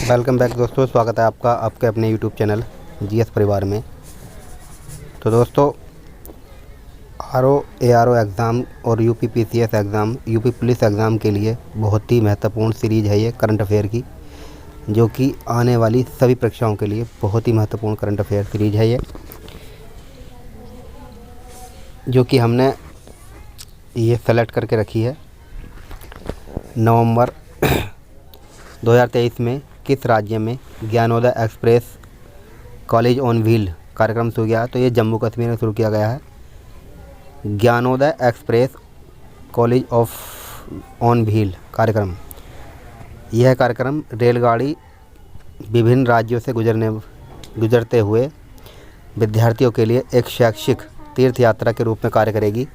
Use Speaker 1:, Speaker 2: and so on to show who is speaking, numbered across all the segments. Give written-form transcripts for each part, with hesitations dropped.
Speaker 1: Welcome back दोस्तों, स्वागत है आपका आपके अपने यूट्यूब चैनल जीएस परिवार में। तो दोस्तों, ARO एग्ज़ाम और UP PCS exam, UP police exam के लिए बहुत ही महत्वपूर्ण सीरीज़ है ये करंट अफेयर की, जो कि आने वाली सभी परीक्षाओं के लिए बहुत ही महत्वपूर्ण करंट अफेयर सीरीज़ है ये, जो कि हमने ये सेलेक्ट करके रखी है। नवंबर 2023 में किस राज्य में Gyanodaya express college on wheel कार्यक्रम शुरू किया? तो ये जम्मू कश्मीर में शुरू किया गया है। Gyanodaya express college of on wheel कार्यक्रम, यह कार्यक्रम रेलगाड़ी विभिन्न राज्यों से गुजरते हुए विद्यार्थियों के लिए एक शैक्षिक तीर्थ यात्रा के रूप में कार्य करेगी,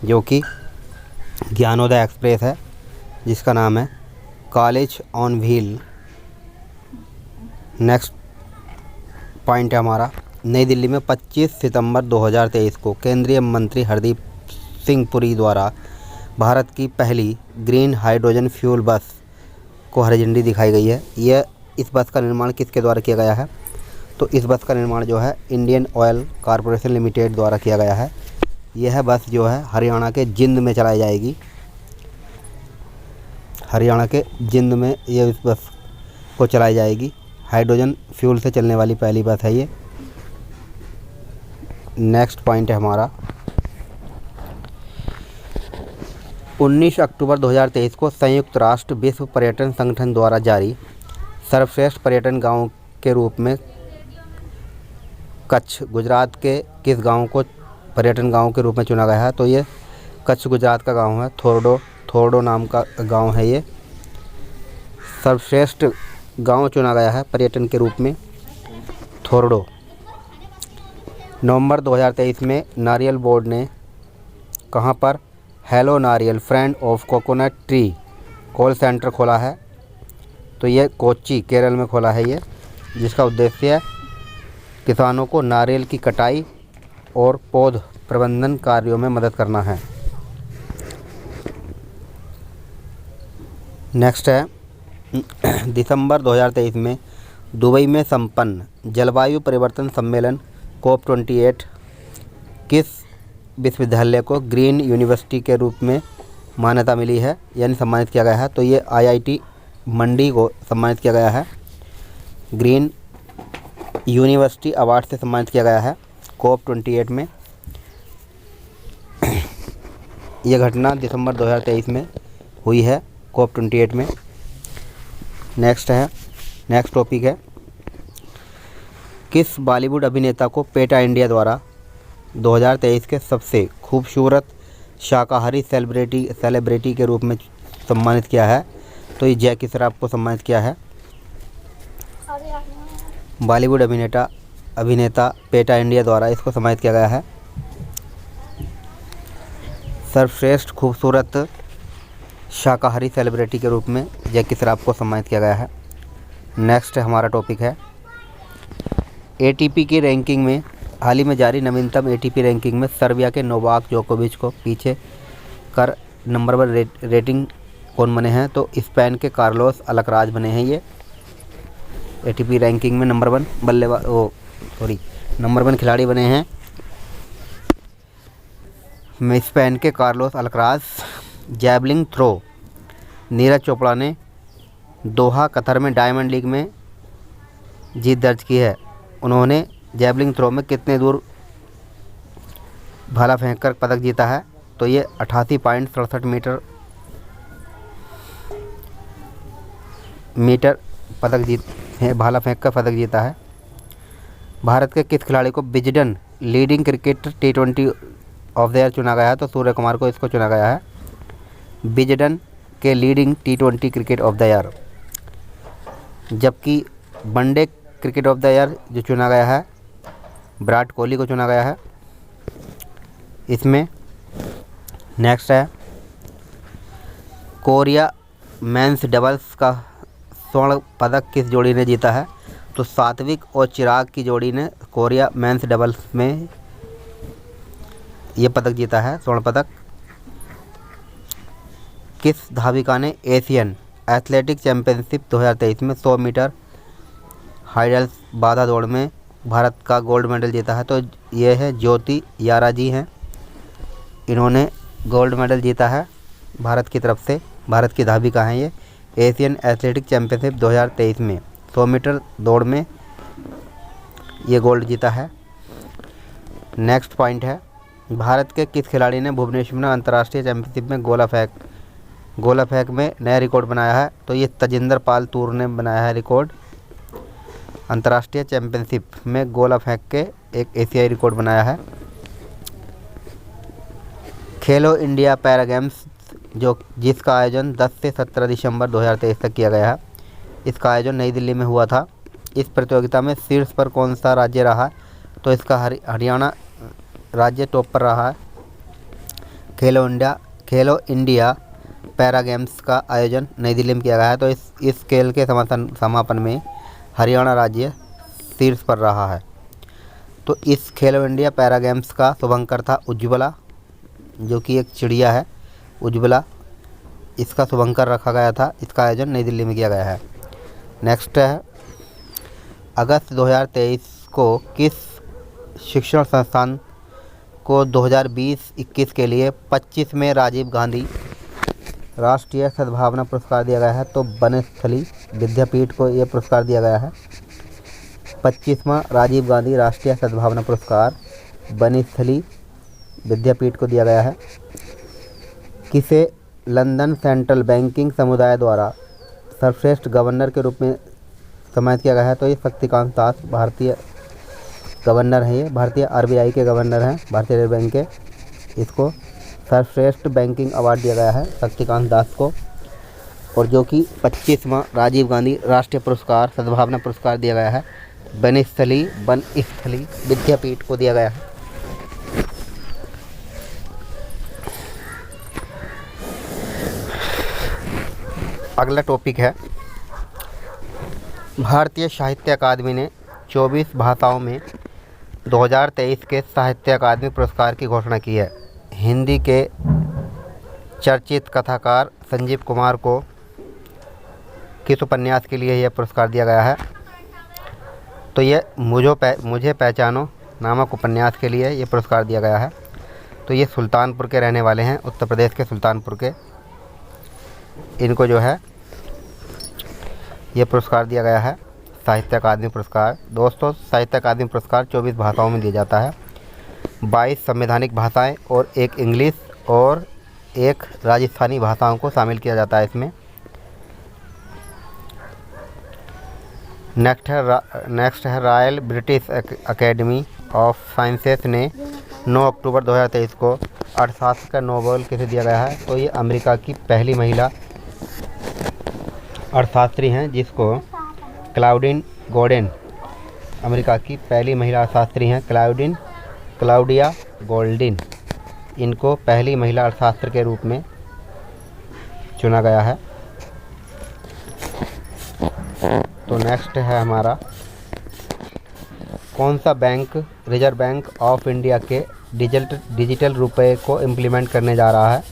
Speaker 1: जो कि ज्ञानोदय एक्सप्रेस है, जिसका नाम है college on wheel. Next point है हमारा, नई दिल्ली में 25 सितंबर 2023 को केंद्रीय मंत्री हरदीप सिंह पुरी द्वारा भारत की पहली ग्रीन हाइड्रोजन फ्यूल बस को हरी झंडी दिखाई गई है। इस बस का निर्माण किसके द्वारा किया गया है? तो इस बस का निर्माण जो है इंडियन ऑयल कॉरपोरेशन लिमिटेड द्वारा किया गया है। यह बस जो है हरियाणा के जिंद में चलाई जाएगी। हरियाणा के जिंद में ये इस बस को चलाई जाएगी। हाइड्रोजन फ्यूल से चलने वाली पहली बस है ये। नेक्स्ट पॉइंट है हमारा, 19 अक्टूबर 2023 को संयुक्त राष्ट्र विश्व पर्यटन संगठन द्वारा जारी सर्वश्रेष्ठ पर्यटन गांव के रूप में कच्छ गुजरात के किस गांव को पर्यटन गांव के रूप में चुना गया है? तो ये कच्छ गुजरात का गांव है, थोरडो नाम का गांव है ये। सर्वश्रेष्ठ गांव चुना गया है पर्यटन के रूप में थोरडो। नवंबर 2023 में नारियल बोर्ड ने कहां पर हेलो नारियल friend of coconut tree call centre खोला है? तो ये कोच्चि केरल में खोला है ये, जिसका उद्देश्य है किसानों को नारियल की कटाई और पौध प्रबंधन कार्यों में मदद करना है। नेक्स्ट है, दिसंबर 2023 में दुबई में संपन्न जलवायु परिवर्तन सम्मेलन COP28 किस विश्वविद्यालय को ग्रीन यूनिवर्सिटी के रूप में मान्यता मिली है, यानी सम्मानित किया गया है? तो ये IIT मंडी को सम्मानित किया गया है। ग्रीन यूनिवर्सिटी अवार्ड से सम्मानित किया गया है COP28 में। यह घटना दिसंबर 2023 में हुई है COP28 में। नेक्स्ट टॉपिक है, किस बॉलीवुड अभिनेता को पेटा इंडिया द्वारा 2023 के सबसे खूबसूरत शाकाहारी सेलिब्रिटी के रूप में सम्मानित किया है? तो ये जैकी श्रॉफ को सम्मानित किया है। बॉलीवुड अभिनेता पेटा इंडिया द्वारा इसको सम्मानित किया गया है। सर्वश्रेष्ठ खूबसूरत शाकाहारी सेलिब्रिटी के रूप में जैकी श्रॉफ को सम्मानित किया गया है। नेक्स्ट हमारा टॉपिक है, ATP की रैंकिंग में हाल ही में जारी नवीनतम ATP रैंकिंग में सर्बिया के नोवाक जोकोविच को पीछे कर नंबर 1 रेटिंग कौन बने हैं? तो स्पेन के कार्लोस अल्कराज बने हैं ये ATP रैंकिंग में नंबर 1 खिलाड़ी बने हैं। स्पेन के Carlos Alcaraz. Javelin throw, Neeraj Chopra ने दोहा कतर में डायमंड लीग में जीत दर्ज की है। उन्होंने जैवलिन थ्रो में कितने दूर भाला फेंककर पदक जीता है? तो ये 88.67 मीटर भाला फेंककर पदक जीता है। भारत के किस खिलाड़ी को Wisden leading cricketer T20 of the year चुना गया है? तो सूर्य कुमार को इसको चुना गया है विजडन के leading T20 cricket of the year. जबकि one day cricket of the year जो चुना गया है विराट कोहली को चुना गया है इसमें। नेक्स्ट है, कोरिया मेंस डबल्स का स्वर्ण पदक किस जोड़ी ने जीता है? तो सात्विक और चिराग की जोड़ी ने कोरिया मेंस डबल्स में ये पदक जीता है, स्वर्ण पदक। किस धाविका ने एशियन एथलेटिक चैम्पियनशिप 2023 में 100 मीटर हाइडल्स बाधा दौड़ में भारत का गोल्ड मेडल जीता है। तो ये है ज्योति यारा जी हैं, इन्होंने गोल्ड मेडल जीता है भारत की तरफ से। भारत की धाविका हैं ये। एशियन एथलेटिक चैम्पियनशिप 2023 में 100 मीटर दौड़ में ये गोल्ड जीता है। नेक्स्ट पॉइंट है, भारत के किस खिलाड़ी ने भुवनेश्वर में अंतर्राष्ट्रीय चैंपियनशिप में गोला फेंक में नया रिकॉर्ड बनाया है? तो ये तजिंदर पाल तूर ने बनाया है रिकॉर्ड। अंतर्राष्ट्रीय चैंपियनशिप में गोला फेंक के एक एशियाई रिकॉर्ड बनाया है। खेलो इंडिया पैरा गेम्स जिसका आयोजन 10 से 17 दिसंबर 2023 तक किया गया है, इसका आयोजन नई दिल्ली में हुआ था। इस प्रतियोगिता में शीर्ष पर कौन सा राज्य रहा? तो इसका हरियाणा राज्य टॉप पर रहा है। खेलो इंडिया पैरा गेम्स का आयोजन नई दिल्ली में किया गया है। तो इस खेल के समापन में हरियाणा राज्य शीर्ष पर रहा है। तो इस खेलो इंडिया पैरा गेम्स का शुभंकर था उज्ज्वला, जो कि एक चिड़िया है उज्ज्वला, इसका शुभंकर रखा गया था। इसका आयोजन नई दिल्ली में किया गया है। नेक्स्ट है, अगस्त 2023 को किस शिक्षण संस्थान को 2020-21 के लिए 25वें राजीव गांधी राष्ट्रीय सद्भावना पुरस्कार दिया गया है? तो बनस्थली विद्यापीठ को यह पुरस्कार दिया गया है। 25वां राजीव गांधी राष्ट्रीय सद्भावना पुरस्कार बनस्थली विद्यापीठ को दिया गया है। किसे लंदन सेंट्रल बैंकिंग समुदाय द्वारा सर्वश्रेष्ठ गवर्नर के रूप में सम्मानित किया गया है? तो ये शक्तिकांत दास भारतीय गवर्नर हैं, ये भारतीय RBI के गवर्नर हैं, भारतीय रिजर्व बैंक के। इसको सर्वश्रेष्ठ बैंकिंग अवार्ड दिया गया है शक्तिकांत दास को, और जो कि 25वां राजीव गांधी राष्ट्रीय पुरस्कार सद्भावना पुरस्कार दिया गया है बनस्थली विद्यापीठ को दिया गया है। अगला टॉपिक है, भारतीय साहित्य अकादमी ने 24 भाषाओं में 2023 के साहित्य अकादमी पुरस्कार की घोषणा की है। हिंदी के चर्चित कथाकार संजीव कुमार को किस उपन्यास के लिए यह पुरस्कार दिया गया है? तो ये मुझे पहचानो नामक उपन्यास के लिए ये पुरस्कार दिया गया है। तो ये सुल्तानपुर के रहने वाले हैं, उत्तर प्रदेश के सुल्तानपुर के। इनको जो है ये पुरस्कार दिया गया है साहित्य अकादमी पुरस्कार। दोस्तों, साहित्य अकादमी पुरस्कार 24 भाषाओं में दिया जाता है। 22 संवैधानिक भाषाएं और एक इंग्लिश और एक राजस्थानी भाषाओं को शामिल किया जाता है इसमें। नेक्स्ट है royal British academy of sciences ने 9 अक्टूबर 2023 को अर्थशास्त्र का नोबेल किसे दिया गया है? तो ये अमेरिका की पहली महिला अर्थशास्त्री हैं, जिसको क्लाउडिन गोल्डन, अमेरिका की पहली महिला अर्थशास्त्री हैं क्लाउडिया गोल्डिन। इनको पहली महिला अर्थशास्त्र के रूप में चुना गया है। तो नेक्स्ट है हमारा, कौन सा bank reserve bank of India के डिजिटल रुपए को इम्प्लीमेंट करने जा रहा है?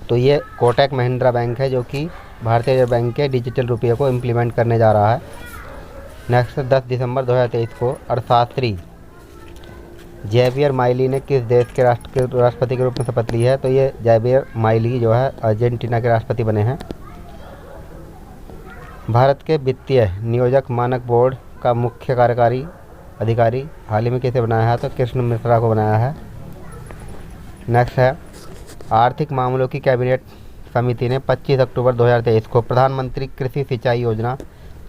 Speaker 1: तो ये कोटक महिंद्रा बैंक है, जो कि भारतीय रिजर्व बैंक के डिजिटल रुपये को इम्प्लीमेंट करने जा रहा है। नेक्स्ट 10 दिसंबर 2023 को अर्थशास्त्री जेवियर माइली ने किस देश के राष्ट्रपति के रूप में शपथ ली है? तो ये जेवियर माइली जो है अर्जेंटीना के राष्ट्रपति बने हैं। भारत के वित्तीय नियोजक मानक बोर्ड का मुख्य कार्यकारी अधिकारी हाल ही में किसे बनाया है? तो कृष्ण मिश्रा को बनाया है। नेक्स्ट है, आर्थिक मामलों की कैबिनेट समिति ने 25 अक्टूबर 2023 को प्रधानमंत्री कृषि सिंचाई योजना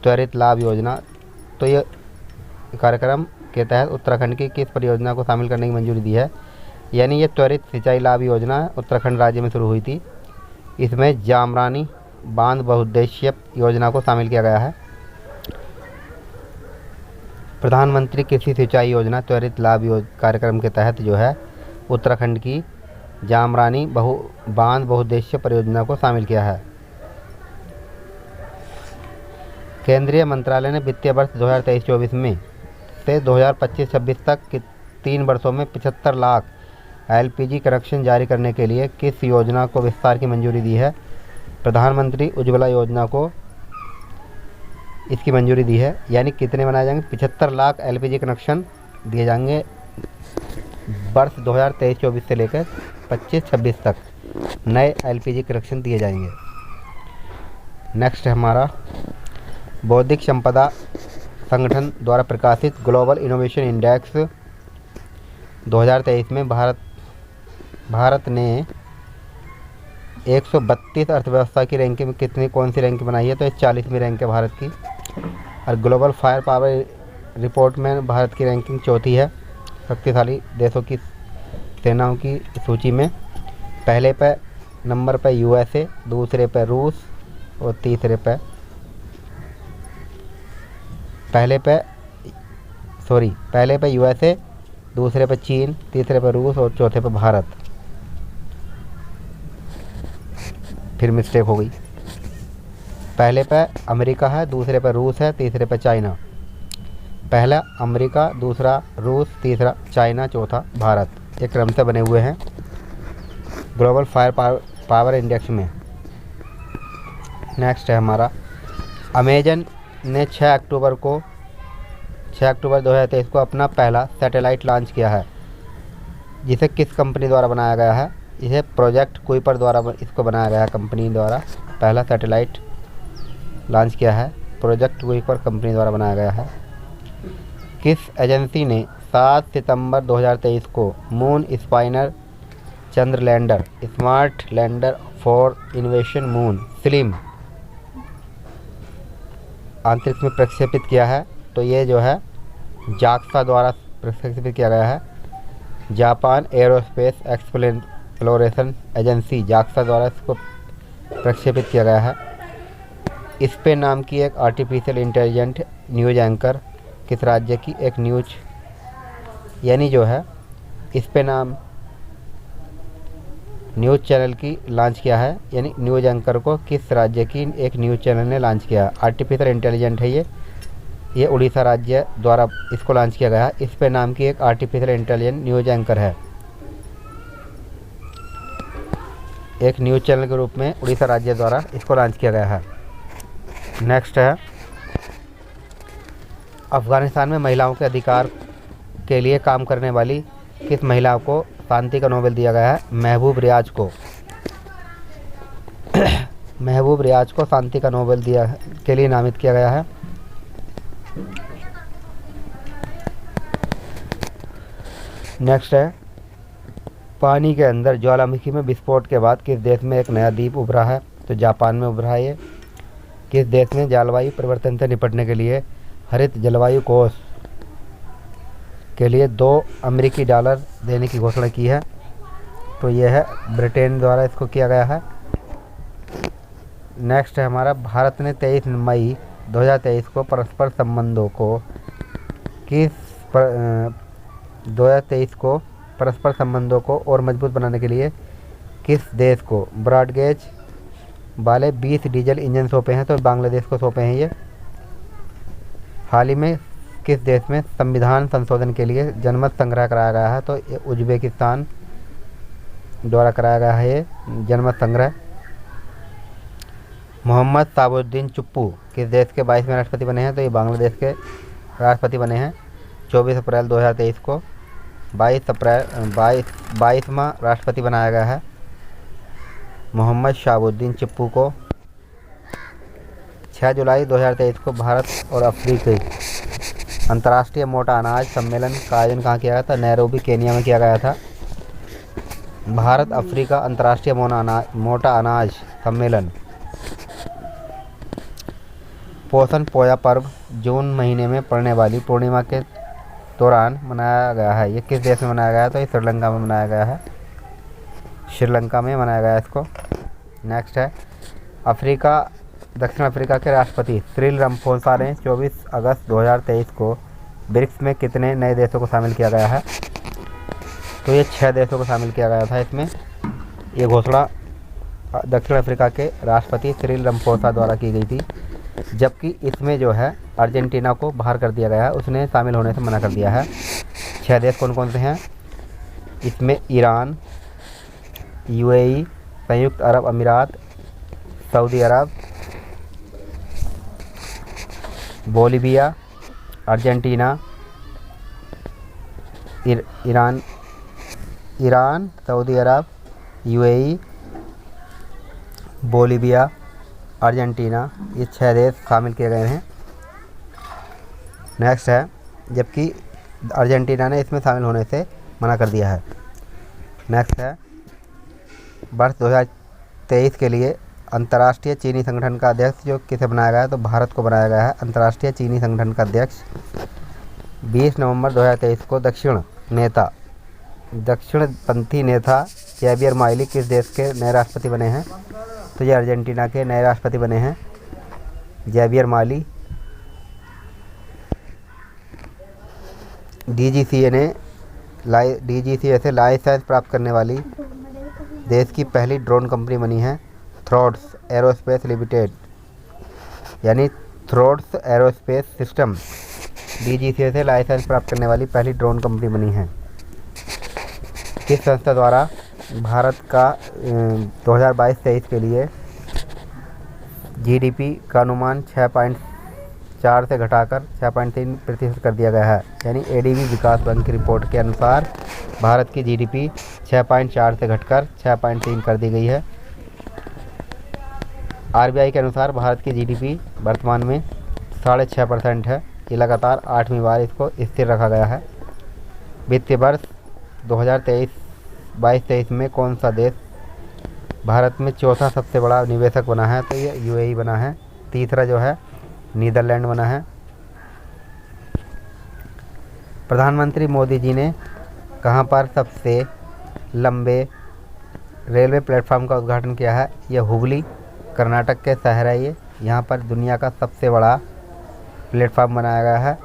Speaker 1: त्वरित लाभ योजना, तो ये कार्यक्रम के तहत उत्तराखंड की किस परियोजना को शामिल करने की मंजूरी दी है? यानी ये त्वरित सिंचाई लाभ योजना उत्तराखंड राज्य में शुरू हुई थी। इसमें जामरानी बांध बहुउद्देशीय योजना को शामिल किया गया है। प्रधानमंत्री कृषि सिंचाई योजना त्वरित लाभ कार्यक्रम के तहत जो है उत्तराखंड की जामरानी बांध बहुउद्देशीय परियोजना को शामिल किया है। केंद्रीय मंत्रालय ने वित्तीय वर्ष 2023-24 में से 2025-26 तक के 3 वर्षों में 75 लाख LPG कनेक्शन जारी करने के लिए किस योजना को विस्तार की मंजूरी दी है? प्रधानमंत्री उज्ज्वला योजना को इसकी मंजूरी दी है, यानी कितने बनाए जाएंगे? 75 लाख एलपीजी कनेक्शन दिए जाएंगे वर्ष 2023-24 से लेकर 25-26 तक नए एलपीजी कनेक्शन दिए जाएंगे। नेक्स्ट है हमारा बौद्धिक संपदा संगठन द्वारा प्रकाशित ग्लोबल इनोवेशन इंडेक्स 2023 में भारत ने 132 अर्थव्यवस्था की रैंकिंग में कौन सी रैंकिंग बनाई है? तो ये 40वीं रैंक है भारत की। और ग्लोबल फायर पावर रिपोर्ट में भारत की रैंकिंग चौथी है शक्तिशाली देशों की सेनाओं की सूची में। पहले पे नंबर पे यूएसए, दूसरे पे रूस और तीसरे पे पहले पे यूएसए, दूसरे पे चीन, तीसरे पे रूस और चौथे पे भारत। फिर मिस्टेक हो गई, पहले पे अमेरिका है, दूसरे पे रूस है, तीसरे पे चाइना। पहला अमेरिका, दूसरा रूस, तीसरा चाइना, चौथा भारत। एक क्रम से बने हुए हैं ग्लोबल फायर पावर इंडेक्स में। नेक्स्ट है हमारा अमेजन ने 6 अक्टूबर 2023 को अपना पहला सैटेलाइट लॉन्च किया है, जिसे किस कंपनी द्वारा बनाया गया है? इसे प्रोजेक्ट कुइपर द्वारा इसको बनाया गया है, कंपनी द्वारा पहला सैटेलाइट लॉन्च किया है, प्रोजेक्ट कुइपर कंपनी द्वारा बनाया गया है। किस एजेंसी ने 7 सितंबर 2023 को मून स्पाइनर चंद्र lander smart lander for innovation moon SLIM अंतरिक्ष में प्रक्षेपित किया है? तो ये जो है जाक्सा द्वारा प्रक्षेपित किया गया है। Japan aerospace exploration agency JAXA द्वारा इसको प्रक्षेपित किया गया है। स्पेन नाम की एक आर्टिफिशियल इंटेलिजेंट न्यूज एंकर किस राज्य की एक न्यूज, यानी जो है स्पेन नाम न्यूज़ चैनल की लॉन्च किया है, यानी न्यूज़ एंकर को किस राज्य की एक न्यूज़ चैनल ने लॉन्च किया है? आर्टिफिशियल इंटेलिजेंट है ये उड़ीसा राज्य द्वारा इसको लॉन्च किया गया है। इस पे नाम की एक आर्टिफिशियल इंटेलिजेंट न्यूज़ एंकर है, एक न्यूज़ चैनल के रूप में उड़ीसा राज्य द्वारा इसको लॉन्च किया गया है। नेक्स्ट है अफ़गानिस्तान में महिलाओं के अधिकार के लिए काम करने वाली किस महिला को शांति का नोबेल दिया गया है? महबूब रियाज को महबूब रियाज को शांति का नोबेल के लिए नामित किया गया है। नेक्स्ट है पानी के अंदर ज्वालामुखी में विस्फोट के बाद किस देश में एक नया द्वीप उभरा है? तो जापान में उभरा है ये। किस देश ने जलवायु परिवर्तन से निपटने के लिए हरित जलवायु कोष के लिए $2 अमेरिकी देने की घोषणा की है? तो ये है ब्रिटेन द्वारा इसको किया गया है। नेक्स्ट है हमारा भारत ने 23 मई 2023 को परस्पर संबंधों को 2023 को परस्पर संबंधों को और मजबूत बनाने के लिए किस देश को ब्रॉडगेज वाले 20 डीजल इंजन सौंपे हैं? तो बांग्लादेश को सौंपे हैं ये। हाल ही में किस देश में संविधान संशोधन के लिए जनमत संग्रह कराया गया है? तो ये उज्बेकिस्तान द्वारा कराया गया है ये जनमत संग्रह। मोहम्मद शाहबुद्दीन चुप्पू किस देश के 22वें राष्ट्रपति बने हैं? तो ये बांग्लादेश के राष्ट्रपति बने हैं 24 अप्रैल 2023 को 22वां राष्ट्रपति बनाया गया है मोहम्मद शाहबुद्दीन चुप्पू को। 6 जुलाई 2023 को भारत और अफ्रीकी अंतर्राष्ट्रीय मोटा अनाज सम्मेलन का आयोजन कहाँ किया गया था? नैरोबी केनिया में किया गया था। भारत अफ्रीका अंतर्राष्ट्रीय मोटा अनाज सम्मेलन। पोषण पोया पर्व जून महीने में पड़ने वाली पूर्णिमा के दौरान मनाया गया है। ये किस देश में मनाया गया है? तो ये श्रीलंका में मनाया गया है, श्रीलंका में मनाया गया है इसको। नेक्स्ट है दक्षिण अफ्रीका के राष्ट्रपति सिरिल रामाफोसा ने 24 अगस्त 2023 को ब्रिक्स में कितने नए देशों को शामिल किया गया है? तो ये 6 देशों को शामिल किया गया था इसमें। ये घोषणा दक्षिण अफ्रीका के राष्ट्रपति सिरिल रामाफोसा द्वारा की गई थी, जबकि इसमें जो है अर्जेंटीना को बाहर कर दिया गया है, उसने शामिल होने से मना कर दिया है। 6 देश कौन कौन से हैं? इसमें ईरान, यूएई, संयुक्त अरब अमीरात, सऊदी अरब, बोलीविया, अर्जेंटीना, ईरान, सऊदी अरब, यूएई, बोलीविया, अर्जेंटीना, ये 6 देश शामिल किए गए हैं। नेक्स्ट है, जबकि अर्जेंटीना ने इसमें शामिल होने से मना कर दिया है। नेक्स्ट है, वर्ष 2023 के लिए अंतर्राष्ट्रीय चीनी संगठन का अध्यक्ष जो किसे बनाया गया है, तो भारत को बनाया गया है अंतर्राष्ट्रीय चीनी संगठन का अध्यक्ष। 20 नवंबर 2023 को दक्षिणपंथी नेता जैवियर माइली किस देश के नए राष्ट्रपति बने हैं, तो ये अर्जेंटीना के नए राष्ट्रपति बने हैं जैवियर माली। डीजीसीए से लाइसेंस प्राप्त करने वाली देश की पहली ड्रोन कंपनी बनी है थ्रोड्स एरोस्पेस लिमिटेड, यानी थ्रोड्स एरोस्पेस सिस्टम डीजीसीए से लाइसेंस प्राप्त करने वाली पहली ड्रोन कंपनी बनी है। किस संस्था द्वारा भारत का 2022-23 के लिए जीडीपी का अनुमान 6.4 से घटाकर 6.3% कर दिया गया है, यानी एडीबी विकास बैंक की रिपोर्ट के अनुसार भारत की जीडीपी 6.4 से घटकर 6.3 कर दी गई है। आरबीआई के अनुसार भारत की जीडीपी वर्तमान में 6.5% है। ये लगातार 8वीं बार इसको स्थिर रखा गया है। वित्तीय वर्ष 2023-22 में कौन सा देश भारत में चौथा सबसे बड़ा निवेशक बना है, तो ये यूएई बना है। तीसरा जो है नीदरलैंड बना है। प्रधानमंत्री मोदी जी ने कहाँ पर सबसे लंबे रेलवे प्लेटफॉर्म का उद्घाटन किया है, यह हुबली कर्नाटक के शहर है। ये यहाँ पर दुनिया का सबसे बड़ा प्लेटफॉर्म बनाया गया है।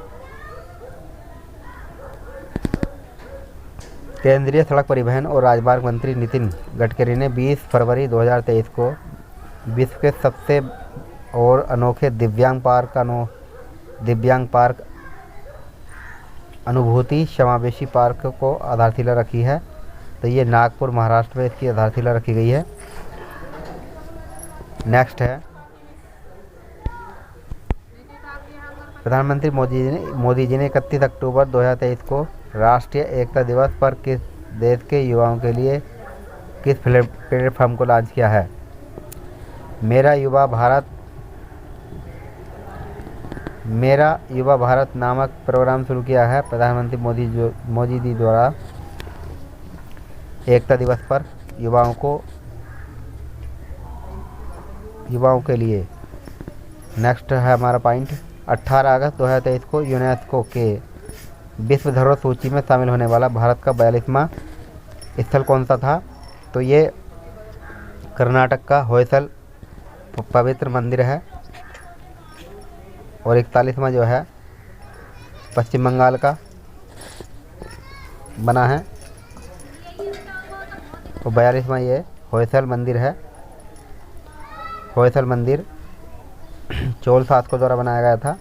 Speaker 1: केंद्रीय सड़क परिवहन और राजमार्ग मंत्री नितिन गडकरी ने 20 फरवरी 2023 को विश्व के सबसे और अनोखे दिव्यांग पार्क अनुभूति समावेशी पार्क को आधारशिला रखी है। तो ये नागपुर महाराष्ट्र में इसकी आधारशिला रखी गई है। नेक्स्ट है, प्रधानमंत्री मोदी जी ने 31 अक्टूबर 2023 को राष्ट्रीय एकता दिवस पर किस देश के युवाओं के लिए किस प्लेटफॉर्म को लॉन्च किया है। मेरा युवा भारत नामक प्रोग्राम शुरू किया है प्रधानमंत्री मोदी जी द्वारा एकता दिवस पर युवाओं के लिए। नेक्स्ट है हमारा पॉइंट, 18 अगस्त 2023 को यूनेस्को के विश्व धरोहर सूची में शामिल होने वाला भारत का 42वां स्थल कौन सा था, तो ये कर्नाटक का होयसल पवित्र मंदिर है। और 41वां जो है पश्चिम बंगाल का बना है। और 42वां ये होयसल मंदिर है। होयसल मंदिर चोल शासकों द्वारा बनाया गया था।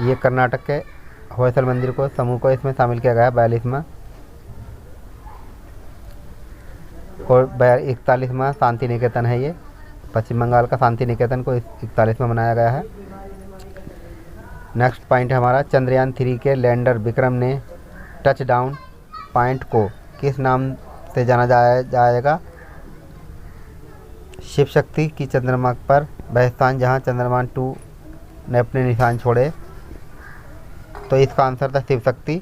Speaker 1: ये कर्नाटक के होयसल मंदिर को समूह को इसमें शामिल किया गया है 42वां। और 41वां शांति निकेतन है। ये पश्चिम बंगाल का शांति निकेतन को 41वां बनाया गया है। नेक्स्ट पॉइंट है हमारा, चंद्रयान 3 के लैंडर विक्रम ने टच डाउन पॉइंट को किस नाम से जाना जाएगा। शिव शक्ति की चंद्रमा पर वह स्थान जहाँ चंद्रयान 2 ने अपने निशान छोड़े, तो इसका आंसर था शिव शक्ति।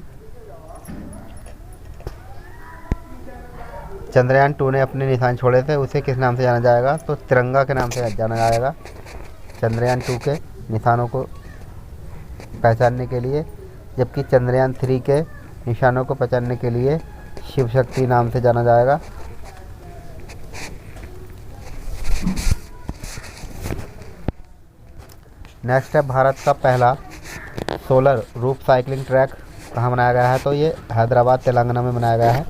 Speaker 1: चंद्रयान 2 ने अपने निशान छोड़े थे, उसे किस नाम से जाना जाएगा, तो तिरंगा के नाम से जाना जाएगा। चंद्रयान 2 के निशानों को पहचानने के लिए, जबकि चंद्रयान 3 के निशानों को पहचानने के लिए शिव शक्ति नाम से जाना जाएगा। नेक्स्ट है, भारत का पहला सोलर रूफ साइकिलिंग ट्रैक कहाँ बनाया गया है, तो ये हैदराबाद तेलंगाना में बनाया गया है।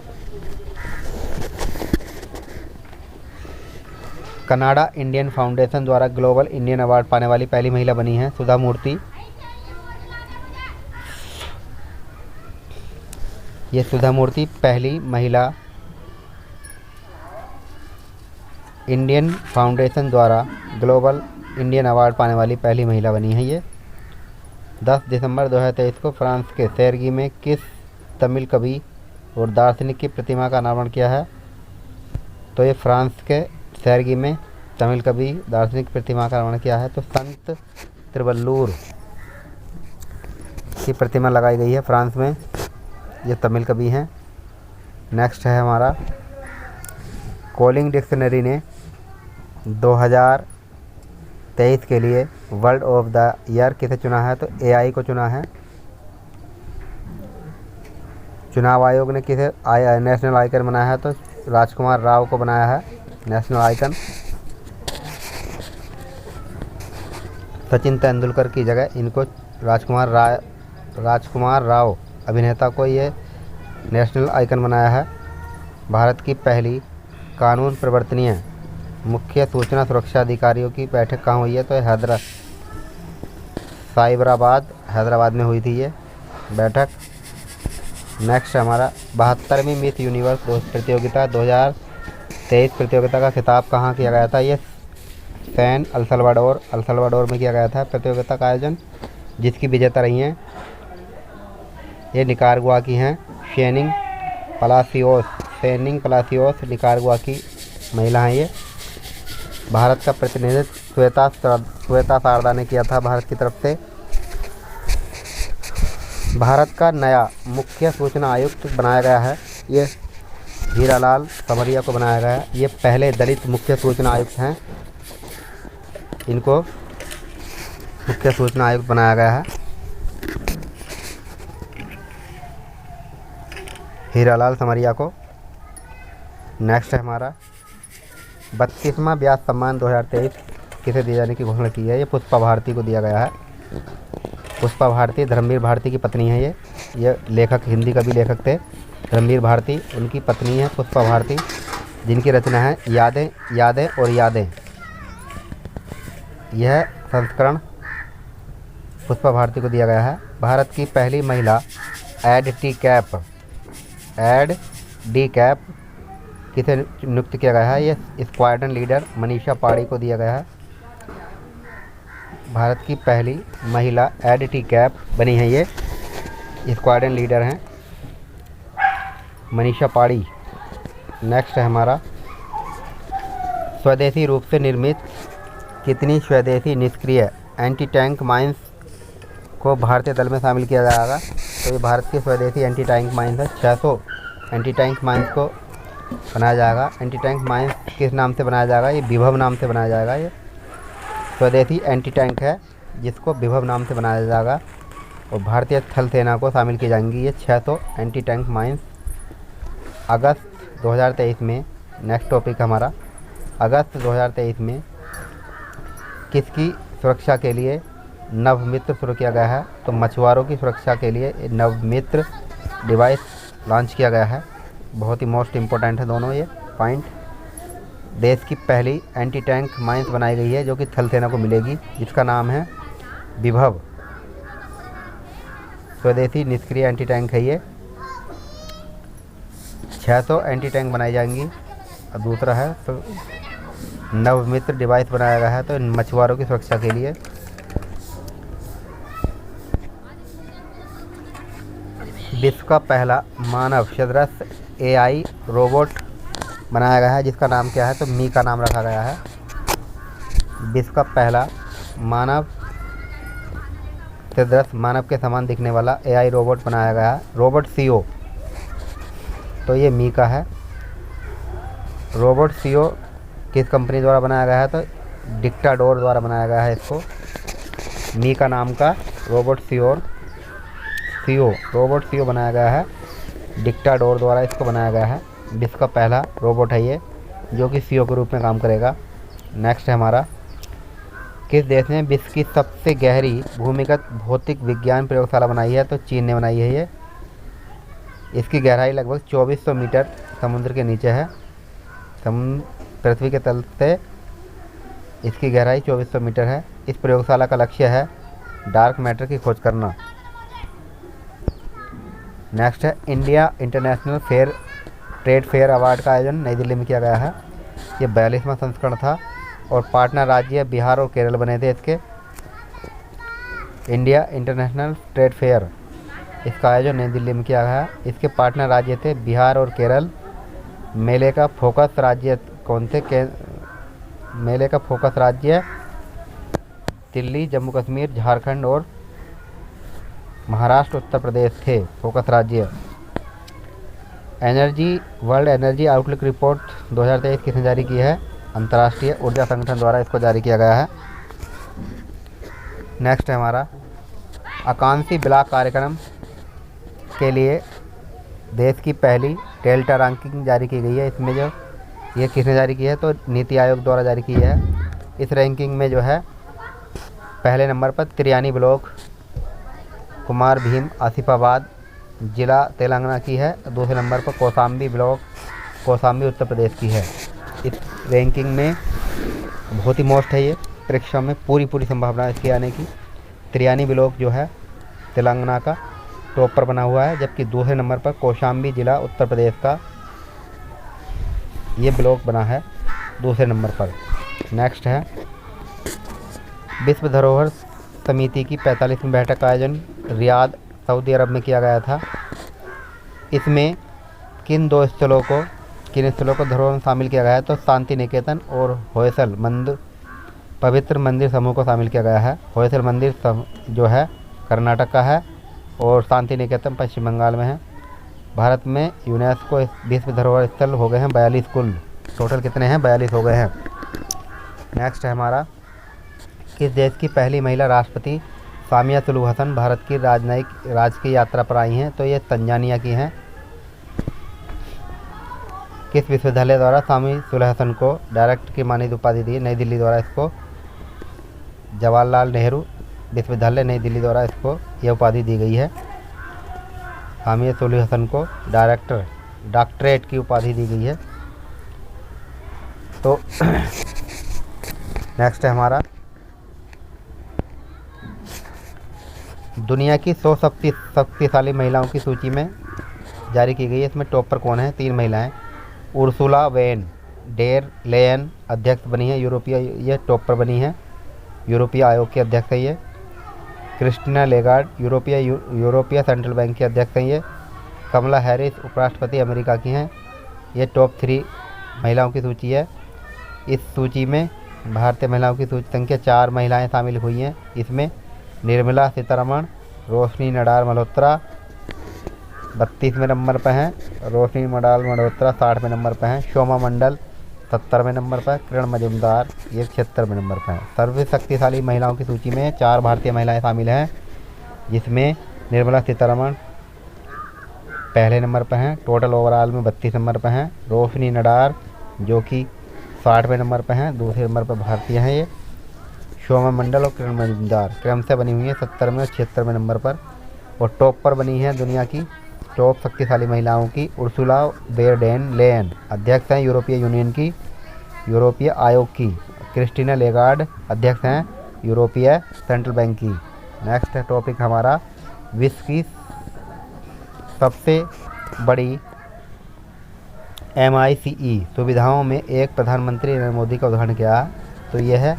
Speaker 1: कनाडा इंडियन फाउंडेशन द्वारा ग्लोबल इंडियन अवार्ड पाने वाली पहली महिला बनी है सुधा मूर्ति। ये सुधा मूर्ति पहली महिला इंडियन फाउंडेशन द्वारा ग्लोबल इंडियन अवार्ड पाने वाली पहली महिला बनी है ये। 10 दिसंबर 2023 को फ्रांस के सेरगी में किस तमिल कवि और दार्शनिक की प्रतिमा का अनावरण किया है? तो ये फ्रांस के सेरगी में तमिल कवि दार्शनिक प्रतिमा का अनावरण किया है। तो संत तिरुवल्लुवर की प्रतिमा लगाई गई है फ्रांस में, ये तमिल कवि हैं। नेक्स्ट है हमारा, कॉलिंग डिक्शनरी ने 2023 के लिए वर्ड ऑफ द ईयर किसे चुना है? तो एआई को चुना है। चुनाव आयोग ने किसे नेशनल आइकन बनाया है? तो राजकुमार राव को बनाया है नेशनल आइकन। सचिन तेंदुलकर की जगह इनको राजकुमार राव अभिनेता को ये नेशनल आइकन बनाया है। भारत की पहली कानून प्रवर्तनीय मुख्य सूचना सुरक्षा अधिकारियों की बैठक कहाँ हुई है? तो साइबराबाद हैदराबाद में हुई थी ये बैठक। नेक्स्ट हमारा 72वीं मिस यूनिवर्स प्रतियोगिता 2023 प्रतियोगिता का खिताब कहाँ किया गया था? ये सैन अल सल्वाडोर में किया गया था प्रतियोगिता का आयोजन, जिसकी विजेता रही हैं ये निकारागुआ की हैं शेनिंग पलासियोस निकारागुआ की महिला हैं ये। भारत का प्रतिनिधित्व श्वेता सारदा ने किया था भारत की तरफ से। भारत का नया मुख्य सूचना आयुक्त बनाया गया है, ये हीरालाल समरिया को बनाया गया है। ये पहले दलित मुख्य सूचना आयुक्त हैं, इनको मुख्य सूचना आयुक्त बनाया गया है, हीरालाल समरिया को। नेक्स्ट है हमारा 32वां व्यास सम्मान 2023 किसे दिए जाने की घोषणा की है? ये पुष्पा भारती को दिया गया है। पुष्पा भारती धर्मवीर भारती की पत्नी है ये लेखक, हिंदी कवि लेखक थे धर्मवीर भारती, उनकी पत्नी है पुष्पा भारती, जिनकी रचना है यादें और यादें। यह संस्करण पुष्पा भारती को दिया गया है। भारत की पहली महिला एड डी कैप किसे नियुक्त किया गया है? ये स्क्वाड्रन लीडर मनीषा पाड़ी को दिया गया है। भारत की पहली महिला एड टी कैप बनी है, ये स्क्वाड्रन लीडर हैं मनीषा पाड़ी। नेक्स्ट है हमारा, स्वदेशी रूप से निर्मित कितनी स्वदेशी निष्क्रिय एंटी टैंक माइंस को भारतीय दल में शामिल किया जाएगा? तो ये भारत की स्वदेशी एंटी टैंक माइंस है। 600 एंटी टैंक माइंस को बनाया जाएगा। एंटी टैंक माइंस किस नाम से बनाया जाएगा? ये विभव नाम से बनाया जाएगा। ये स्वदेशी एंटी टैंक है जिसको विभव नाम से बनाया जाएगा और भारतीय थल सेना को शामिल की जाएंगी ये 600 एंटी टैंक माइंस। अगस्त 2023 में, नेक्स्ट टॉपिक हमारा, अगस्त 2023 में किसकी सुरक्षा के लिए नवमित्र शुरू किया गया है? तो मछुआरों की सुरक्षा के लिए नवमित्र डिवाइस लॉन्च किया गया है। बहुत ही मोस्ट इम्पोर्टेंट है दोनों ये पॉइंट। देश की पहली एंटी टैंक माइंस बनाई गई है जो कि थल सेना को मिलेगी, जिसका नाम है विभव। स्वदेशी निष्क्रिय एंटी टैंक है ये। 600 एंटी टैंक बनाई जाएंगी। और दूसरा है तो नवमित्र डिवाइस बनाया गया है तो मछुआरों की सुरक्षा के लिए। विश्व का पहला मानव सदृश एआई रोबोट बनाया गया है, जिसका नाम क्या है? तो मी का नाम रखा गया है। विश्व का पहला मानव सदृश, मानव के समान दिखने वाला एआई रोबोट बनाया गया है, रोबोट सीओ। तो ये मी का है। रोबोट सीओ किस कंपनी द्वारा बनाया गया है? तो डिक्टाडोर द्वारा बनाया गया है इसको। मी का नाम का रोबोट सीओ बनाया गया है, डिक्टाडोर द्वारा इसको बनाया गया है। विश्व का पहला रोबोट है ये जो कि सीओ के रूप में काम करेगा। नेक्स्ट है हमारा, किस देश ने विश्व की सबसे गहरी भूमिगत भौतिक विज्ञान प्रयोगशाला बनाई है? तो चीन ने बनाई है ये। इसकी गहराई लगभग 2400 मीटर समुद्र के नीचे है। पृथ्वी के तल से इसकी गहराई 2400 मीटर है। इस प्रयोगशाला का लक्ष्य है डार्क मैटर की खोज करना। नेक्स्ट है, India international trade fair award का आयोजन नई दिल्ली में किया गया है। ये 42वां संस्करण था। और पार्टनर राज्य बिहार और केरल बने थे इसके। इंडिया इंटरनेशनल ट्रेड फेयर, इसका आयोजन नई दिल्ली में किया गया। इसके पार्टनर राज्य थे बिहार और केरल। मेले का फोकस राज्य कौन थे? मेले का फोकस राज्य दिल्ली, जम्मू कश्मीर, झारखंड और महाराष्ट्र, उत्तर प्रदेश थे फोकस राज्य। वर्ल्ड एनर्जी आउटलुक रिपोर्ट 2023 किसने जारी की है? अंतर्राष्ट्रीय ऊर्जा संगठन द्वारा इसको जारी किया गया है। नेक्स्ट है हमारा आकांक्षी ब्लॉक कार्यक्रम के लिए देश की पहली डेल्टा रैंकिंग जारी की गई है। इसमें जो ये किसने जारी की है? तो नीति आयोग द्वारा जारी की है। इस रैंकिंग में जो है पहले नंबर पर त्रियानी ब्लॉक, कुमार भीम, आसिफाबाद जिला तेलंगाना की है। दूसरे नंबर पर कौशाम्बी ब्लॉक, कौशाम्बी उत्तर प्रदेश की है। इस रैंकिंग में बहुत ही मोस्ट है ये, परीक्षा में पूरी संभावना इसके आने की। त्रियानी ब्लॉक जो है तेलंगाना का टॉप पर बना हुआ है, जबकि दूसरे नंबर पर कौशाम्बी जिला उत्तर प्रदेश का ये ब्लॉक बना है दूसरे नंबर पर। नेक्स्ट है विश्व धरोहर समिति की 45वीं बैठक का आयोजन रियाद, सऊदी अरब में किया गया था। इसमें किन स्थलों को धरोहर में शामिल किया गया है? तो शांति निकेतन और होयसल मंदिर, पवित्र मंदिर समूह को शामिल किया गया है। होयसल मंदिर जो है कर्नाटक का है और शांति निकेतन पश्चिम बंगाल में है। भारत में यूनेस्को विश्व धरोहर स्थल हो गए हैं 42 कुल। टोटल कितने हैं? 42 हो गए हैं। नेक्स्ट है हमारा किस देश की पहली महिला राष्ट्रपति सामिया सुलूहु हसन भारत की राजकीय यात्रा पर आई हैं? तो ये तंजानिया की हैं। किस विश्वविद्यालय द्वारा सामी सुलूहु हसन को डायरेक्टर की मानद उपाधि दी? नई दिल्ली द्वारा इसको जवाहरलाल नेहरू विश्वविद्यालय नई दिल्ली द्वारा इसको यह उपाधि दी गई है। सामिया सुलूहु हसन को डॉक्टरेट की उपाधि दी गई है। तो नेक्स्ट है हमारा दुनिया की 100 शक्तिशाली महिलाओं की सूची में जारी की गई है। इसमें टॉप पर कौन है? 3 महिलाएं। उर्सुला वेन डेर लेयन अध्यक्ष बनी है यूरोपीय, ये टॉप पर बनी है, यूरोपीय आयोग की अध्यक्ष है ये। क्रिस्टीना लेगार्ड यूरोपीय सेंट्रल बैंक की अध्यक्ष हैं ये। कमला हैरिस उपराष्ट्रपति अमेरिका की हैं। ये टॉप 3 महिलाओं की सूची है। इस सूची में भारतीय महिलाओं की सूची संख्या 4 महिलाएं शामिल हुई हैं। इसमें निर्मला सीतारमण, रोशनी नडाल मल्होत्रा 32वें नंबर पर हैं, रोशनी नडाल मल्होत्रा 60वें नंबर पर हैं, शोभा मंडल 70वें नंबर पर, किरण मजूमदार ये 76वें नंबर पर हैं। सर्वाधिक शक्तिशाली महिलाओं की सूची में 4 भारतीय महिलाएं शामिल हैं, जिसमें निर्मला सीतारमण पहले नंबर पर हैं, टोटल ओवरऑल में 32 नंबर पर हैं। रोशनी नडाल जो कि 60वें नंबर पर हैं, दूसरे नंबर पर भारतीय हैं ये। शोभा मंडल और किरण मजूमदार क्रम से बनी हुई है 70वें और 76वें नंबर पर। और टॉप पर बनी है दुनिया की टॉप शक्तिशाली महिलाओं की उर्सुला वेन डेर लेयन, अध्यक्ष हैं यूरोपीय यूनियन की, यूरोपीय आयोग की। क्रिस्टीना लेगार्ड अध्यक्ष हैं यूरोपीय सेंट्रल बैंक की। नेक्स्ट टॉपिक हमारा विश्व की सबसे बड़ी MICE सुविधाओं में एक प्रधानमंत्री नरेंद्र मोदी का उदाहरण क्या है? तो यह है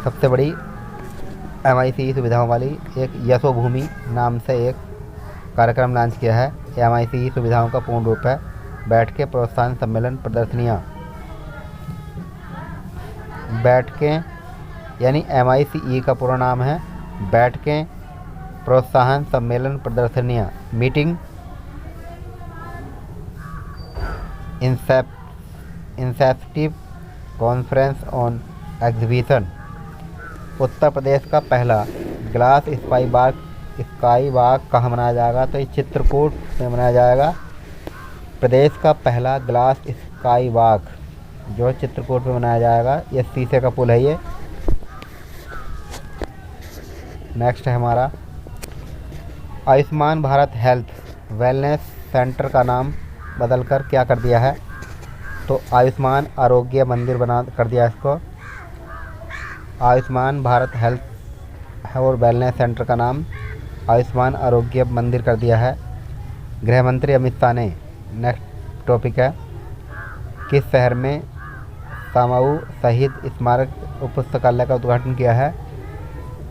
Speaker 1: सबसे बड़ी MICE सुविधाओं वाली एक यशोभूमि नाम से एक कार्यक्रम लॉन्च किया है। MICE सुविधाओं का पूर्ण रूप है बैठकें, प्रोत्साहन, सम्मेलन, प्रदर्शनियाँ। बैठकें यानी MICE का पूरा नाम है बैठकें, प्रोत्साहन, सम्मेलन, प्रदर्शनियाँ, meeting, इंसेप्टिव, conference on exhibition. Uttar Pradesh का पहला ग्लास स्काई वॉक कहाँ मनाया जाएगा? तो ये चित्रकूट में मनाया जाएगा। प्रदेश का पहला ग्लास स्काई वॉक जो चित्रकूट में मनाया जाएगा। ये शीशे का पुल है ये। नेक्स्ट है हमारा Ayushman Bharat health wellness centre का नाम बदलकर क्या कर दिया है? तो आयुष्मान आरोग्य मंदिर बना कर दिया इसको। आयुष्मान भारत हेल्थ और वेलनेस सेंटर का नाम आयुष्मान आरोग्य मंदिर कर दिया है गृह मंत्री अमित शाह ने। नेक्स्ट टॉपिक है किस शहर में शामाऊ शहीद स्मारक पुस्तकालय का उद्घाटन किया है?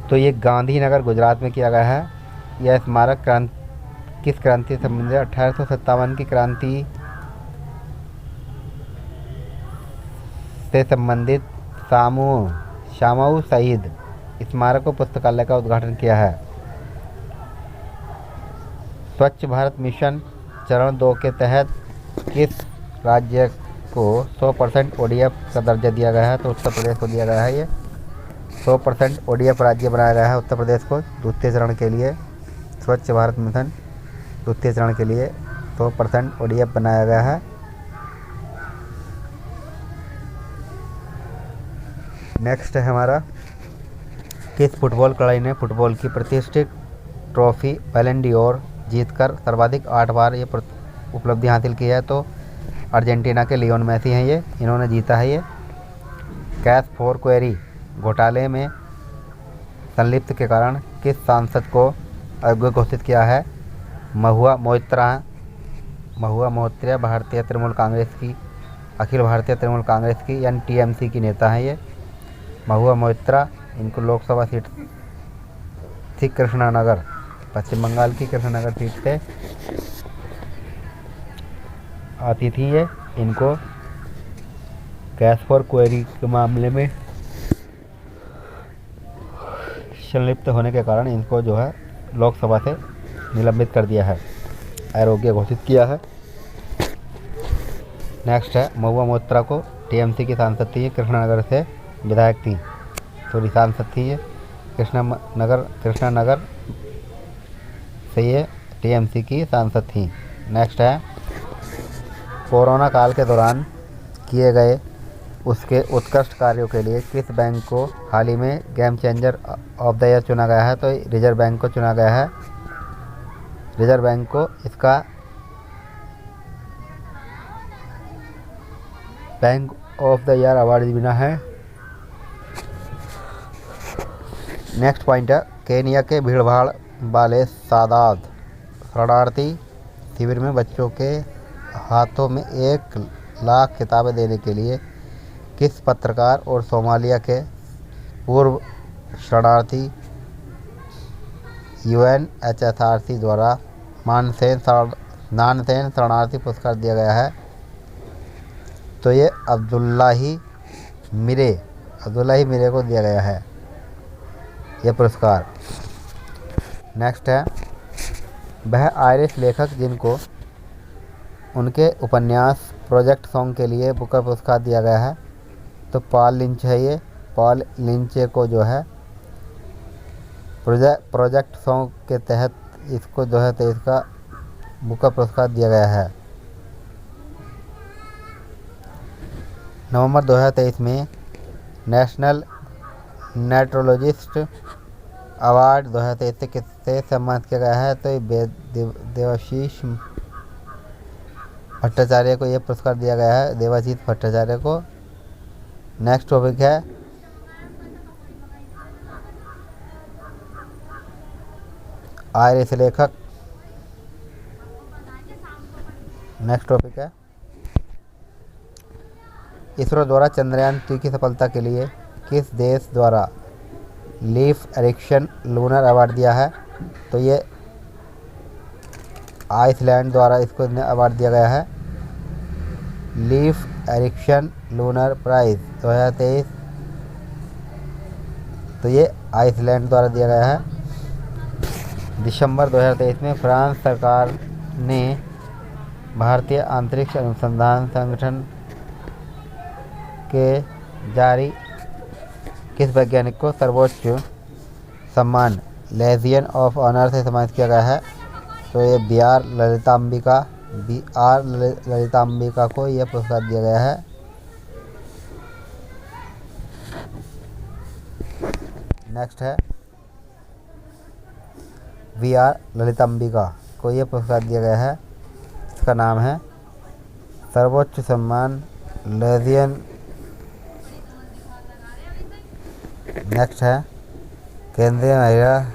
Speaker 1: तो ये गांधीनगर गुजरात में किया गया है। यह स्मारक किस क्रांति से संबंधित है? 1857 की क्रांति से संबंधित शामाऊ शहीद स्मारक पुस्तकालय का उद्घाटन किया है। स्वच्छ भारत मिशन चरण 2 के तहत किस राज्य को 100% ODF का दर्जा दिया गया है? तो उत्तर प्रदेश को दिया गया है। ये 100% ODF राज्य बनाया गया है उत्तर प्रदेश को द्वितीय चरण के लिए। स्वच्छ भारत मिशन द्वितीय चरण के लिए 100% ODF बनाया गया है। नेक्स्ट है हमारा, किस फुटबॉल खिलाड़ी ने फुटबॉल की प्रतिष्ठित ट्रॉफी बैलन डी'ओर जीतकर सर्वाधिक 8 बार ये उपलब्धि हासिल की है? तो अर्जेंटीना के लियोन मेसी हैं, ये इन्होंने जीता है। ये कैश फॉर क्वेरी घोटाले में संलिप्त के कारण किस सांसद को अयोग्य घोषित किया है? महुआ मोइत्रा भारतीय तृणमूल कांग्रेस की, अखिल भारतीय तृणमूल कांग्रेस की यानी TMC की नेता हैं ये महुआ मोइत्रा। इनको लोकसभा सीट थी कृष्णानगर, पश्चिम बंगाल की कृष्णानगर सीट से आती थी ये। इनको कैश फॉर क्वेरी के मामले में संलिप्त होने के कारण इनको जो है लोकसभा से निलंबित कर दिया है, अयोग्य घोषित किया है। नेक्स्ट है, महुआ मोइत्रा को TMC की सांसद थी, कृष्णानगर से विधायक थी, सॉरी सांसद थी ये कृष्णानगर से ये TMC की सांसद थी। नेक्स्ट है, कोरोना काल के दौरान किए गए उसके उत्कृष्ट कार्यों के लिए किस बैंक को हाल ही में game changer of the year चुना गया है? तो रिजर्व बैंक को चुना गया है। रिजर्व बैंक को इसका bank of the year award मिला है। नेक्स्ट पॉइंट है, केनिया के भीड़भाड़ वाले सादात शरणार्थी शिविर में बच्चों के हाथों में 1 लाख किताबें देने के लिए किस पत्रकार और सोमालिया के पूर्व शरणार्थी UNHCR द्वारा नानसेन शरणार्थी पुरस्कार दिया गया है? तो ये अब्दुल्लाही मिरे को दिया गया है यह पुरस्कार। नेक्स्ट है, वह आयरिश लेखक जिनको उनके उपन्यास प्रोजेक्ट सॉन्ग के लिए बुकर पुरस्कार दिया गया है? तो पॉल लिंच है ये। पॉल लिंचे को जो है प्रोजेक्ट सॉन्ग के तहत इसको जो है 23 का बुकर पुरस्कार दिया गया है। नवंबर 2023 में नेशनल नेट्रोलॉजिस्ट अवार्ड 2023 से किससे सम्मानित किया गया है? तो देवाशीष भट्टाचार्य को यह पुरस्कार दिया गया है, देवाशीष भट्टाचार्य को। नेक्स्ट टॉपिक है, आयरिश लेखक। नेक्स्ट टॉपिक है, इसरो द्वारा चंद्रयान 3 की सफलता के लिए किस देश द्वारा लीफ एरिक्सन लूनर अवार्ड दिया है? तो ये आइसलैंड द्वारा इसको अवार्ड दिया गया है। लीफ एरिक्सन लूनर प्राइज 2023, तो ये आइसलैंड द्वारा दिया गया है। दिसंबर 2023 में फ्रांस सरकार ने भारतीय अंतरिक्ष अनुसंधान संगठन के जारी किस वैज्ञानिक को सर्वोच्च सम्मान लेजियन ऑफ ऑनर से सम्मानित किया गया है? तो ये BR ललितांबिका को यह पुरस्कार दिया गया है। नेक्स्ट है, VR ललितांबिका को यह पुरस्कार दिया गया है, इसका नाम है सर्वोच्च सम्मान लेजियन। नेक्स्ट है, केंद्रीय महिला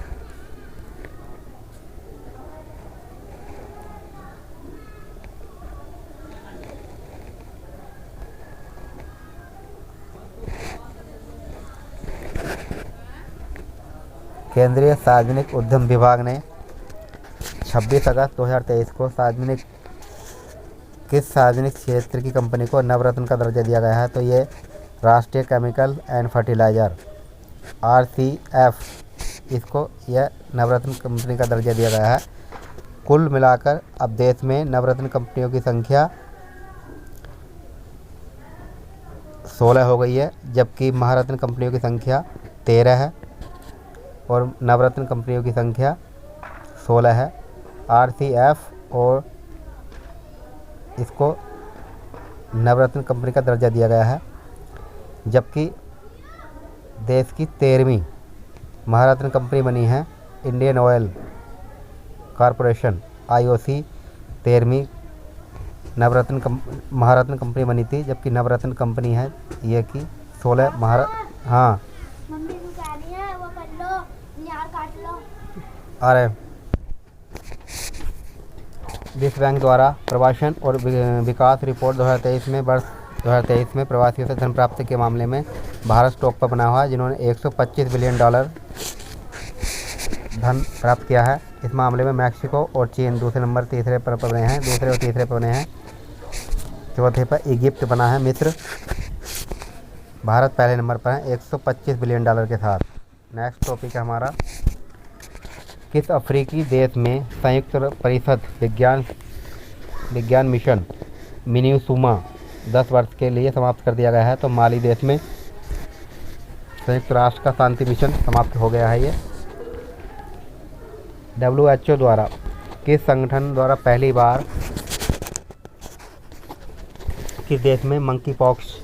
Speaker 1: केंद्रीय सार्वजनिक उद्यम विभाग ने 26 अगस्त 2023 को किस सार्वजनिक क्षेत्र की कंपनी को नवरत्न का दर्जा दिया गया है? तो ये राष्ट्रीय केमिकल एंड फर्टिलाइज़र RCF, इसको यह नवरत्न कंपनी का दर्जा दिया गया है। कुल मिलाकर अब देश में नवरत्न कंपनियों की संख्या 16 हो गई है, जबकि महारत्न कंपनियों की संख्या 13 है और नवरत्न कंपनियों की संख्या 16 है। RCF और इसको नवरत्न कंपनी का दर्जा दिया गया है, जबकि देश की 13वीं महारत्न कंपनी बनी है इंडियन ऑयल कॉरपोरेशन IOC। 13वीं महारत्न कंपनी बनी थी, जबकि नवरत्न कंपनी है ये कि 16 हाँ
Speaker 2: मम्मी को कह रही है वो कर लो, यार काट लो।
Speaker 1: अरे विश्व बैंक द्वारा प्रवासन और विकास रिपोर्ट 2023 में वर्ष 2023 में प्रवासियों से धन प्राप्ति के मामले में भारत टॉप पर बना हुआ है, जिन्होंने $125 बिलियन धन प्राप्त किया है। इस मामले में मैक्सिको और चीन दूसरे और तीसरे पर बने हैं। चौथे पर इजिप्ट बना है। मिस्र, भारत पहले नंबर पर है $125 बिलियन के साथ। नेक्स्ट टॉपिक है हमारा, किस अफ्रीकी देश में संयुक्त परिषद विज्ञान मिशन मिनीसुमा 10 वर्ष के लिए समाप्त कर दिया गया है? तो माली देश में संयुक्त राष्ट्र का शांति मिशन समाप्त हो गया है। ये WHO द्वारा किस संगठन द्वारा पहली बार किस देश में मंकी पॉक्स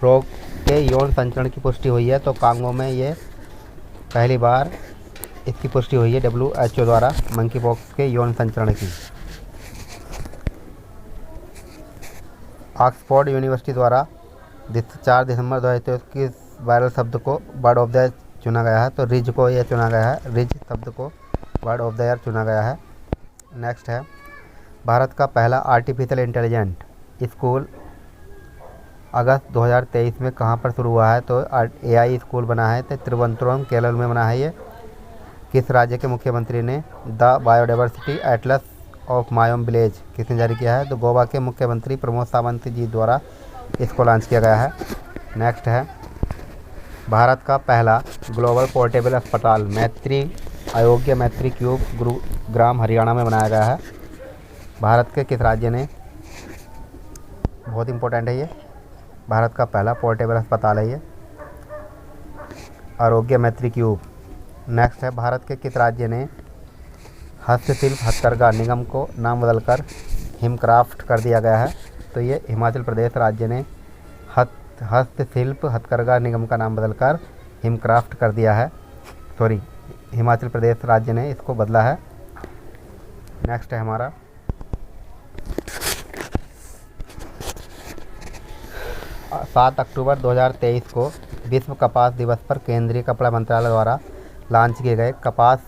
Speaker 1: रोग के यौन संचरण की पुष्टि हुई है? तो कांगो में ये पहली बार इसकी पुष्टि हुई है WHO द्वारा मंकी पॉक्स के यौन संचरण की। ऑक्सफोर्ड यूनिवर्सिटी द्वारा 4 दिसंबर 2023 की वायरल शब्द को वर्ड ऑफ द ईयर चुना गया है। तो रिज को यह चुना गया है, रिज शब्द को वर्ड ऑफ द ईयर चुना गया है। नेक्स्ट है, भारत का पहला आर्टिफिशियल इंटेलिजेंट स्कूल अगस्त 2023 में कहाँ पर शुरू हुआ है? तो AI स्कूल बना है तो तिरुवनंतपुरम केरल में बना है। ये किस राज्य के मुख्यमंत्री ने द बायोडाइवर्सिटी एटलस ऑफ मायोम विलेज किसने जारी किया है? तो गोवा के मुख्यमंत्री प्रमोद सावंत जी द्वारा इसको लॉन्च किया गया है। नेक्स्ट है, भारत का पहला ग्लोबल पोर्टेबल अस्पताल अयोध्या मैत्री क्यूब गुरुग्राम हरियाणा में बनाया गया है। भारत के किस राज्य ने, बहुत इंपॉर्टेंट है ये, भारत का पहला पोर्टेबल अस्पताल है ये आरोग्य मैत्री क्यूब। नेक्स्ट है, भारत के किस राज्य ने हस्तशिल्प हथकरघा निगम को नाम बदलकर हिमक्राफ्ट कर दिया गया है? तो ये हिमाचल प्रदेश राज्य ने हस्तशिल्प हथकरघा निगम का नाम बदलकर हिमक्राफ्ट कर दिया है। हिमाचल प्रदेश राज्य ने इसको बदला है। नेक्स्ट है हमारा, 7 अक्टूबर 2023 को विश्व कपास दिवस पर केंद्रीय कपड़ा मंत्रालय द्वारा लॉन्च किए गए कपास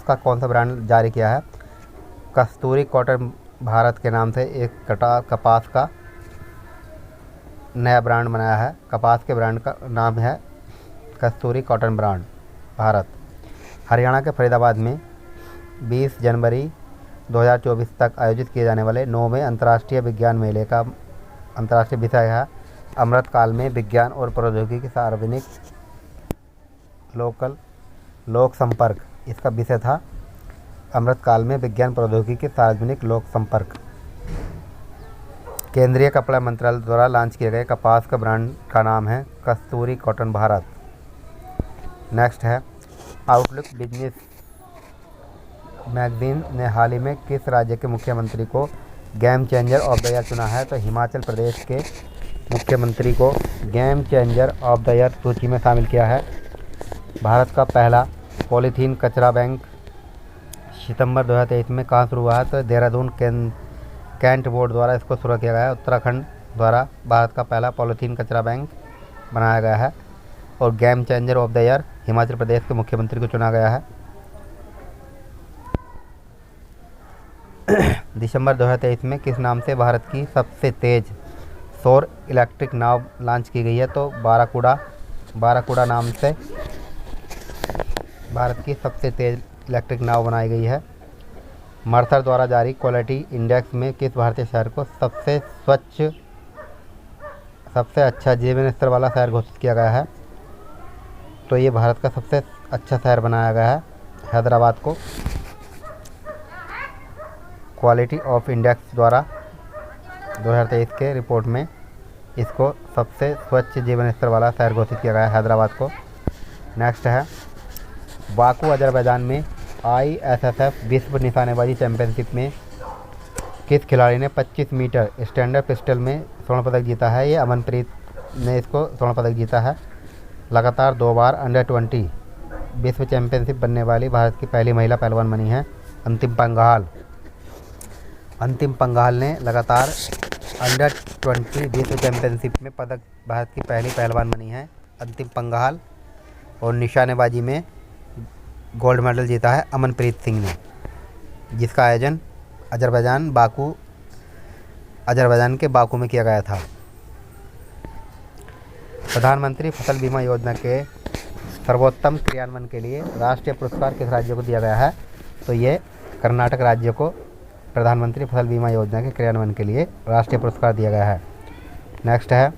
Speaker 1: का कौन सा ब्रांड जारी किया है? कस्तूरी कॉटन भारत के नाम से एक कपास का नया ब्रांड बनाया है। कपास के ब्रांड का नाम है कस्तूरी कॉटन ब्रांड भारत। हरियाणा के फरीदाबाद में 20 जनवरी 2024 तक आयोजित किए जाने वाले 9वें अंतर्राष्ट्रीय विज्ञान मेले का अंतर्राष्ट्रीय विषय है अमृतकाल में विज्ञान और प्रौद्योगिकी सार्वजनिक लोक संपर्क। इसका विषय था अमृतकाल में विज्ञान प्रौद्योगिकी सार्वजनिक लोक संपर्क। केंद्रीय कपड़ा मंत्रालय द्वारा लॉन्च किए गए कपास का ब्रांड का नाम है कस्तूरी कॉटन भारत। नेक्स्ट है, आउटलुक बिजनेस मैगजीन ने हाल ही में किस राज्य के मुख्यमंत्री को game changer of the year चुना है? तो हिमाचल प्रदेश के मुख्यमंत्री को game changer of the year सूची में शामिल किया है। भारत का पहला पॉलीथीन कचरा बैंक सितंबर 2023 में कहाँ शुरू हुआ है? तो देहरादून कैंट बोर्ड द्वारा इसको शुरू किया गया है। उत्तराखंड द्वारा भारत का पहला पॉलीथीन कचरा बैंक बनाया गया है और game changer of the year Himachal Pradesh के मुख्यमंत्री को चुना गया है। दिसंबर 2023 में किस नाम से भारत की सबसे तेज़ सौर इलेक्ट्रिक नाव लॉन्च की गई है? तो बाराकूडा बाराकूडा नाम से भारत की सबसे तेज़ इलेक्ट्रिक नाव बनाई गई है। मर्सर द्वारा जारी क्वालिटी इंडेक्स में किस भारतीय शहर को सबसे स्वच्छ, सबसे अच्छा जीवन स्तर वाला शहर घोषित किया गया है? तो ये भारत का सबसे अच्छा शहर बनाया गया है हैदराबाद को। क्वालिटी ऑफ इंडेक्स द्वारा 2023 के रिपोर्ट में इसको सबसे स्वच्छ जीवन स्तर वाला शहर घोषित किया गया है हैदराबाद को। नेक्स्ट है बाकू अजरबैजान में ISSF विश्व निशानेबाजी चैंपियनशिप में किस खिलाड़ी ने 25 मीटर स्टैंडर्ड पिस्टल में स्वर्ण पदक जीता है? ये अमनप्रीत ने इसको स्वर्ण पदक जीता है। लगातार 2 बार अंडर-20 विश्व चैंपियनशिप बनने वाली भारत की पहली महिला पहलवान बनी है अंतिम पंघाल ने लगातार अंडर-20 विश्व चैंपियनशिप में पदक भारत की पहली पहलवान बनी है अंतिम पंघाल। और निशानेबाजी में गोल्ड मेडल जीता है अमनप्रीत सिंह ने, जिसका आयोजन अजरबैजान के बाकू में किया गया था। प्रधानमंत्री फसल बीमा योजना के सर्वोत्तम क्रियान्वयन के लिए राष्ट्रीय पुरस्कार किस राज्य को दिया गया है? तो ये कर्नाटक राज्य को प्रधानमंत्री फसल बीमा योजना के क्रियान्वयन के लिए राष्ट्रीय पुरस्कार दिया गया है। नेक्स्ट है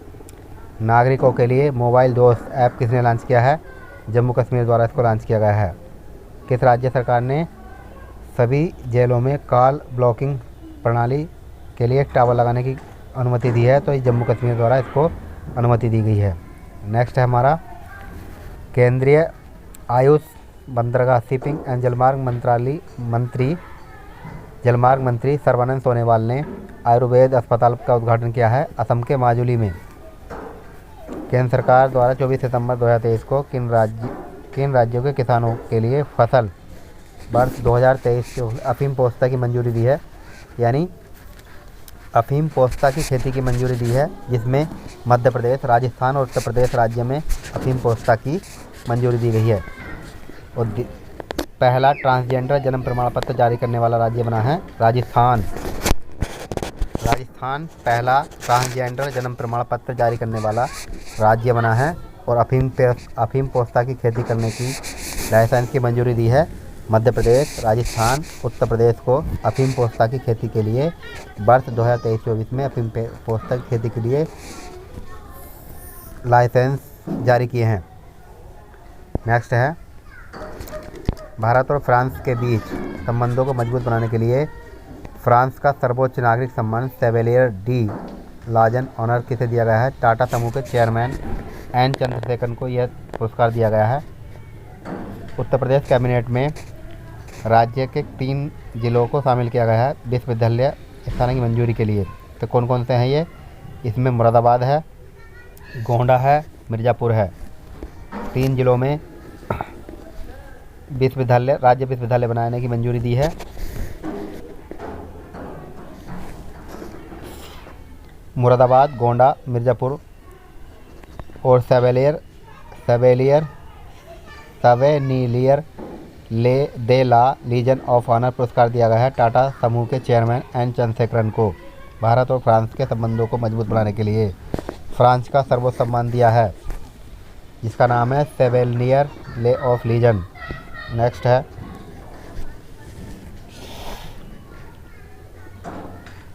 Speaker 1: नागरिकों के लिए मोबाइल दोस्त ऐप किसने लॉन्च किया है? जम्मू कश्मीर द्वारा इसको लॉन्च किया गया है। किस राज्य सरकार ने सभी जेलों में कॉल ब्लॉकिंग प्रणाली के लिए टावर लगाने की अनुमति दी है? तो ये जम्मू कश्मीर द्वारा इसको अनुमति दी गई है। नेक्स्ट है हमारा केंद्रीय आयुष बंदरगाह शिपिंग एंड जलमार्ग मंत्री सर्बानंद सोनोवाल ने आयुर्वेद अस्पताल का उद्घाटन किया है असम के माजुली में। केंद्र सरकार द्वारा 24 सितंबर 2023 को किन राज्यों के किसानों के लिए फसल वर्ष 2023 को अफीम पोस्ता की मंजूरी दी है? यानी अफीम पोस्ता की खेती की मंजूरी दी है, जिसमें मध्य प्रदेश, राजस्थान और उत्तर प्रदेश राज्य में अफीम पोस्ता की मंजूरी दी गई है। और पहला ट्रांसजेंडर जन्म प्रमाण पत्र जारी करने वाला राज्य बना है राजस्थान पहला ट्रांसजेंडर जन्म प्रमाण पत्र जारी करने वाला राज्य बना है। और अफीम पोस्ता की खेती करने की लाइसेंस की मंजूरी दी है मध्य प्रदेश, राजस्थान, उत्तर प्रदेश को अफीम पोस्ता की खेती के लिए वर्ष 2023-24 में अफीम पोस्ता की खेती के लिए लाइसेंस जारी किए हैं। नेक्स्ट है भारत और फ्रांस के बीच संबंधों को मजबूत बनाने के लिए फ्रांस का सर्वोच्च नागरिक सम्मान शेवलियर डी लाजन ऑनर किसे दिया गया है? टाटा समूह के चेयरमैन एन चंद्रशेखरन को यह पुरस्कार दिया गया है। उत्तर प्रदेश कैबिनेट में राज्य के 3 जिलों को शामिल किया गया है विश्वविद्यालय स्थान की मंजूरी के लिए। तो कौन कौन से हैं ये? इसमें मुरादाबाद है, गोंडा है, मिर्ज़ापुर है। 3 जिलों में राज्य विश्वविद्यालय बनाने की मंजूरी दी है। मुरादाबाद, गोंडा, मिर्ज़ापुर और सवेलियर दे ला लीजन ऑफ ऑनर पुरस्कार दिया गया है टाटा समूह के चेयरमैन एन चंद्रशेखरन को। भारत और फ्रांस के संबंधों को मजबूत बनाने के लिए फ्रांस का सर्वोच्च सम्मान दिया है, जिसका नाम है शेवलियर ले ऑफ लीजन। नेक्स्ट है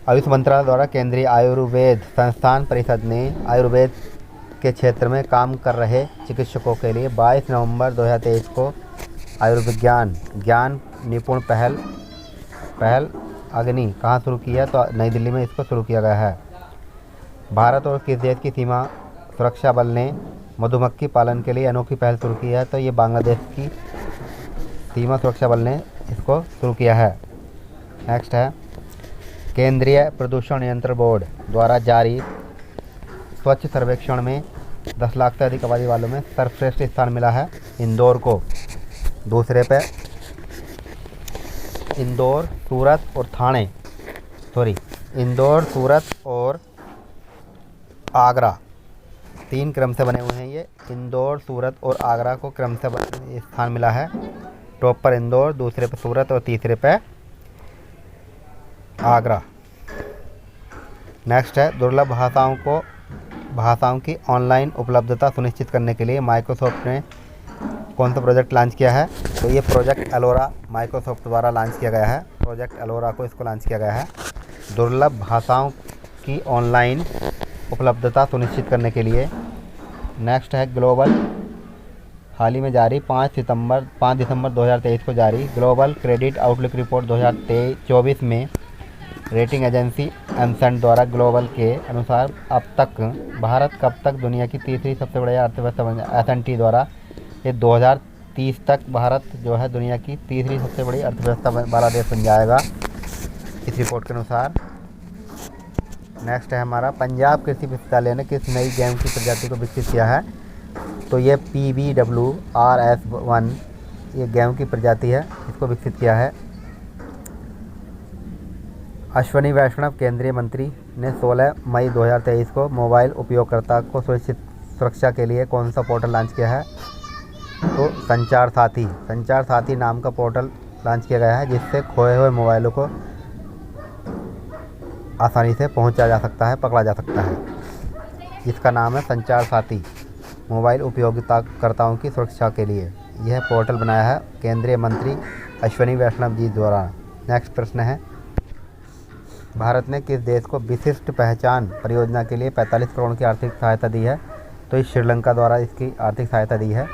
Speaker 1: आयुष मंत्रालय द्वारा केंद्रीय आयुर्वेद संस्थान परिषद ने आयुर्वेद के क्षेत्र में काम कर रहे चिकित्सकों के लिए 22 नवंबर 2023 को आयुर्विज्ञान ज्ञान निपुण पहल अग्नि कहाँ शुरू की है? तो नई दिल्ली में इसको शुरू किया गया है। भारत और किस देश की सीमा सुरक्षा बल ने मधुमक्खी पालन के लिए अनोखी पहल शुरू की है? तो ये बांग्लादेश की सीमा सुरक्षा बल ने इसको शुरू किया है। नेक्स्ट है केंद्रीय प्रदूषण नियंत्रण बोर्ड द्वारा जारी स्वच्छ सर्वेक्षण में 10 लाख से अधिक आबादी वालों में सर्वश्रेष्ठ स्थान मिला है इंदौर को। दूसरे पे इंदौर, सूरत और आगरा 3 क्रम से बने हुए हैं ये। इंदौर, सूरत और आगरा को क्रम से स्थान मिला है। टॉप पर इंदौर, दूसरे पे सूरत और तीसरे पे आगरा। नेक्स्ट है दुर्लभ भाषाओं को भाषाओं की ऑनलाइन उपलब्धता सुनिश्चित करने के लिए माइक्रोसॉफ्ट ने कौन सा प्रोजेक्ट लॉन्च किया है? तो ये प्रोजेक्ट एलोरा माइक्रोसॉफ्ट द्वारा लॉन्च किया गया है। प्रोजेक्ट एलोरा को इसको लॉन्च किया गया है दुर्लभ भाषाओं की ऑनलाइन उपलब्धता सुनिश्चित करने के लिए। नेक्स्ट है ग्लोबल, हाल ही में जारी 5 दिसंबर 2023 को जारी ग्लोबल क्रेडिट आउटलुक रिपोर्ट 2024 में रेटिंग एजेंसी एमसेंट द्वारा ग्लोबल के अनुसार अब तक भारत कब तक दुनिया की तीसरी सबसे बड़ी अर्थव्यवस्था बन जाए। एस&पी द्वारा ये 2030 तक भारत जो है दुनिया की तीसरी सबसे बड़ी अर्थव्यवस्था वाला देश बन जाएगा इस रिपोर्ट के अनुसार। नेक्स्ट है हमारा, पंजाब कृषि विश्वविद्यालय ने किस नई गेहूं की प्रजाति को विकसित किया है? तो ये PBWRS1 ये गेहूं की प्रजाति है, इसको विकसित किया है। अश्विनी वैष्णव केंद्रीय मंत्री ने 16 मई 2023 को मोबाइल उपयोगकर्ता को सुरक्षा के लिए कौन सा पोर्टल लॉन्च किया है? तो संचार साथी नाम का पोर्टल लॉन्च किया गया है, जिससे खोए हुए मोबाइलों को आसानी से पहुंचा जा सकता है, पकड़ा जा सकता है। जिसका नाम है संचार साथी, मोबाइल उपयोगकर्ताओं की सुरक्षा के लिए यह पोर्टल बनाया है केंद्रीय मंत्री अश्विनी वैष्णव जी द्वारा। नेक्स्ट प्रश्न है, भारत ने किस देश को विशिष्ट पहचान परियोजना के लिए 45 करोड़ की आर्थिक सहायता दी है? तो इस श्रीलंका द्वारा इसकी आर्थिक सहायता दी है।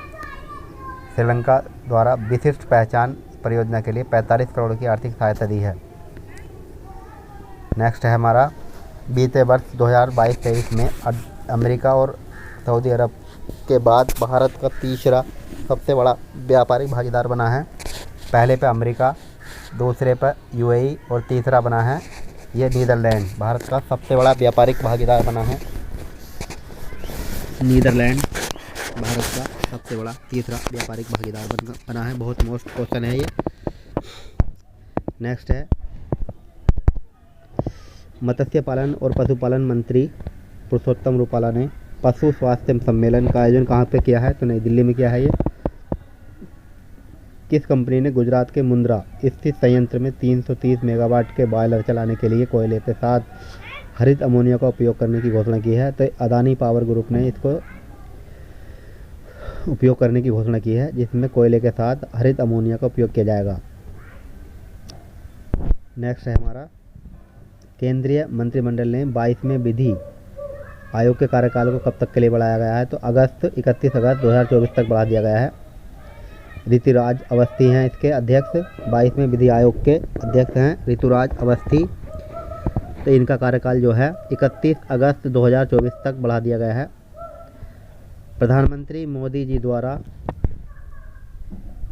Speaker 1: श्रीलंका द्वारा विशिष्ट पहचान परियोजना के लिए 45 करोड़ की आर्थिक सहायता दी है। नेक्स्ट है हमारा, बीते वर्ष 2022-23 में अमेरिका और सऊदी अरब के बाद भारत का तीसरा सबसे बड़ा व्यापारिक भागीदार बना है। पहले पे अमेरिका, दूसरे पर UAE और तीसरा बना है ये नीदरलैंड। भारत का सबसे बड़ा व्यापारिक भागीदार बना है नीदरलैंड, भारत का सबसे बड़ा तीसरा व्यापारिक भागीदार बना है। बहुत मोस्ट क्वेश्चन है ये। नेक्स्ट है, मत्स्य पालन और पशुपालन मंत्री पुरुषोत्तम रूपाला ने पशु स्वास्थ्य सम्मेलन का आयोजन कहाँ पे किया है? तो नई दिल्ली में किया है ये। किस कंपनी ने गुजरात के मुंद्रा स्थित संयंत्र में 330 मेगावाट के बॉयलर चलाने के लिए कोयले के साथ हरित अमोनिया का उपयोग करने की घोषणा की है? तो अदानी पावर ग्रुप ने इसको उपयोग करने की घोषणा की है, जिसमें कोयले के साथ हरित अमोनिया का उपयोग किया जाएगा। नेक्स्ट है हमारा, केंद्रीय मंत्रिमंडल ने 22वें विधि आयोग के कार्यकाल को कब तक के लिए बढ़ाया गया है? तो 31 अगस्त 2024 तक बढ़ा दिया गया है। ऋतुराज अवस्थी हैं इसके अध्यक्ष, 22वें विधि आयोग के अध्यक्ष हैं ऋतुराज अवस्थी। तो इनका कार्यकाल जो है 31 अगस्त 2024 तक बढ़ा दिया गया है। प्रधानमंत्री मोदी जी द्वारा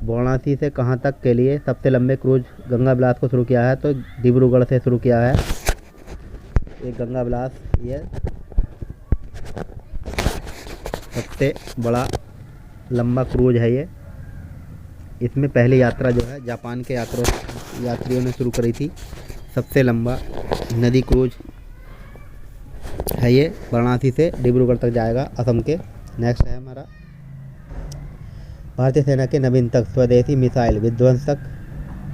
Speaker 1: वाराणसी से कहाँ तक के लिए सबसे लंबे क्रूज गंगा विलास को शुरू किया है? तो डिब्रूगढ़ से शुरू किया है ये गंगा विलास। ये सबसे बड़ा लंबा क्रूज है ये। इसमें पहली यात्रा जो है जापान के यात्रियों ने शुरू करी थी। सबसे लंबा नदी क्रूज है ये, वाराणसी से डिब्रूगढ़ तक जाएगा असम के। नेक्स्ट है हमारा, भारतीय सेना के नवीनतम स्वदेशी मिसाइल विध्वंसक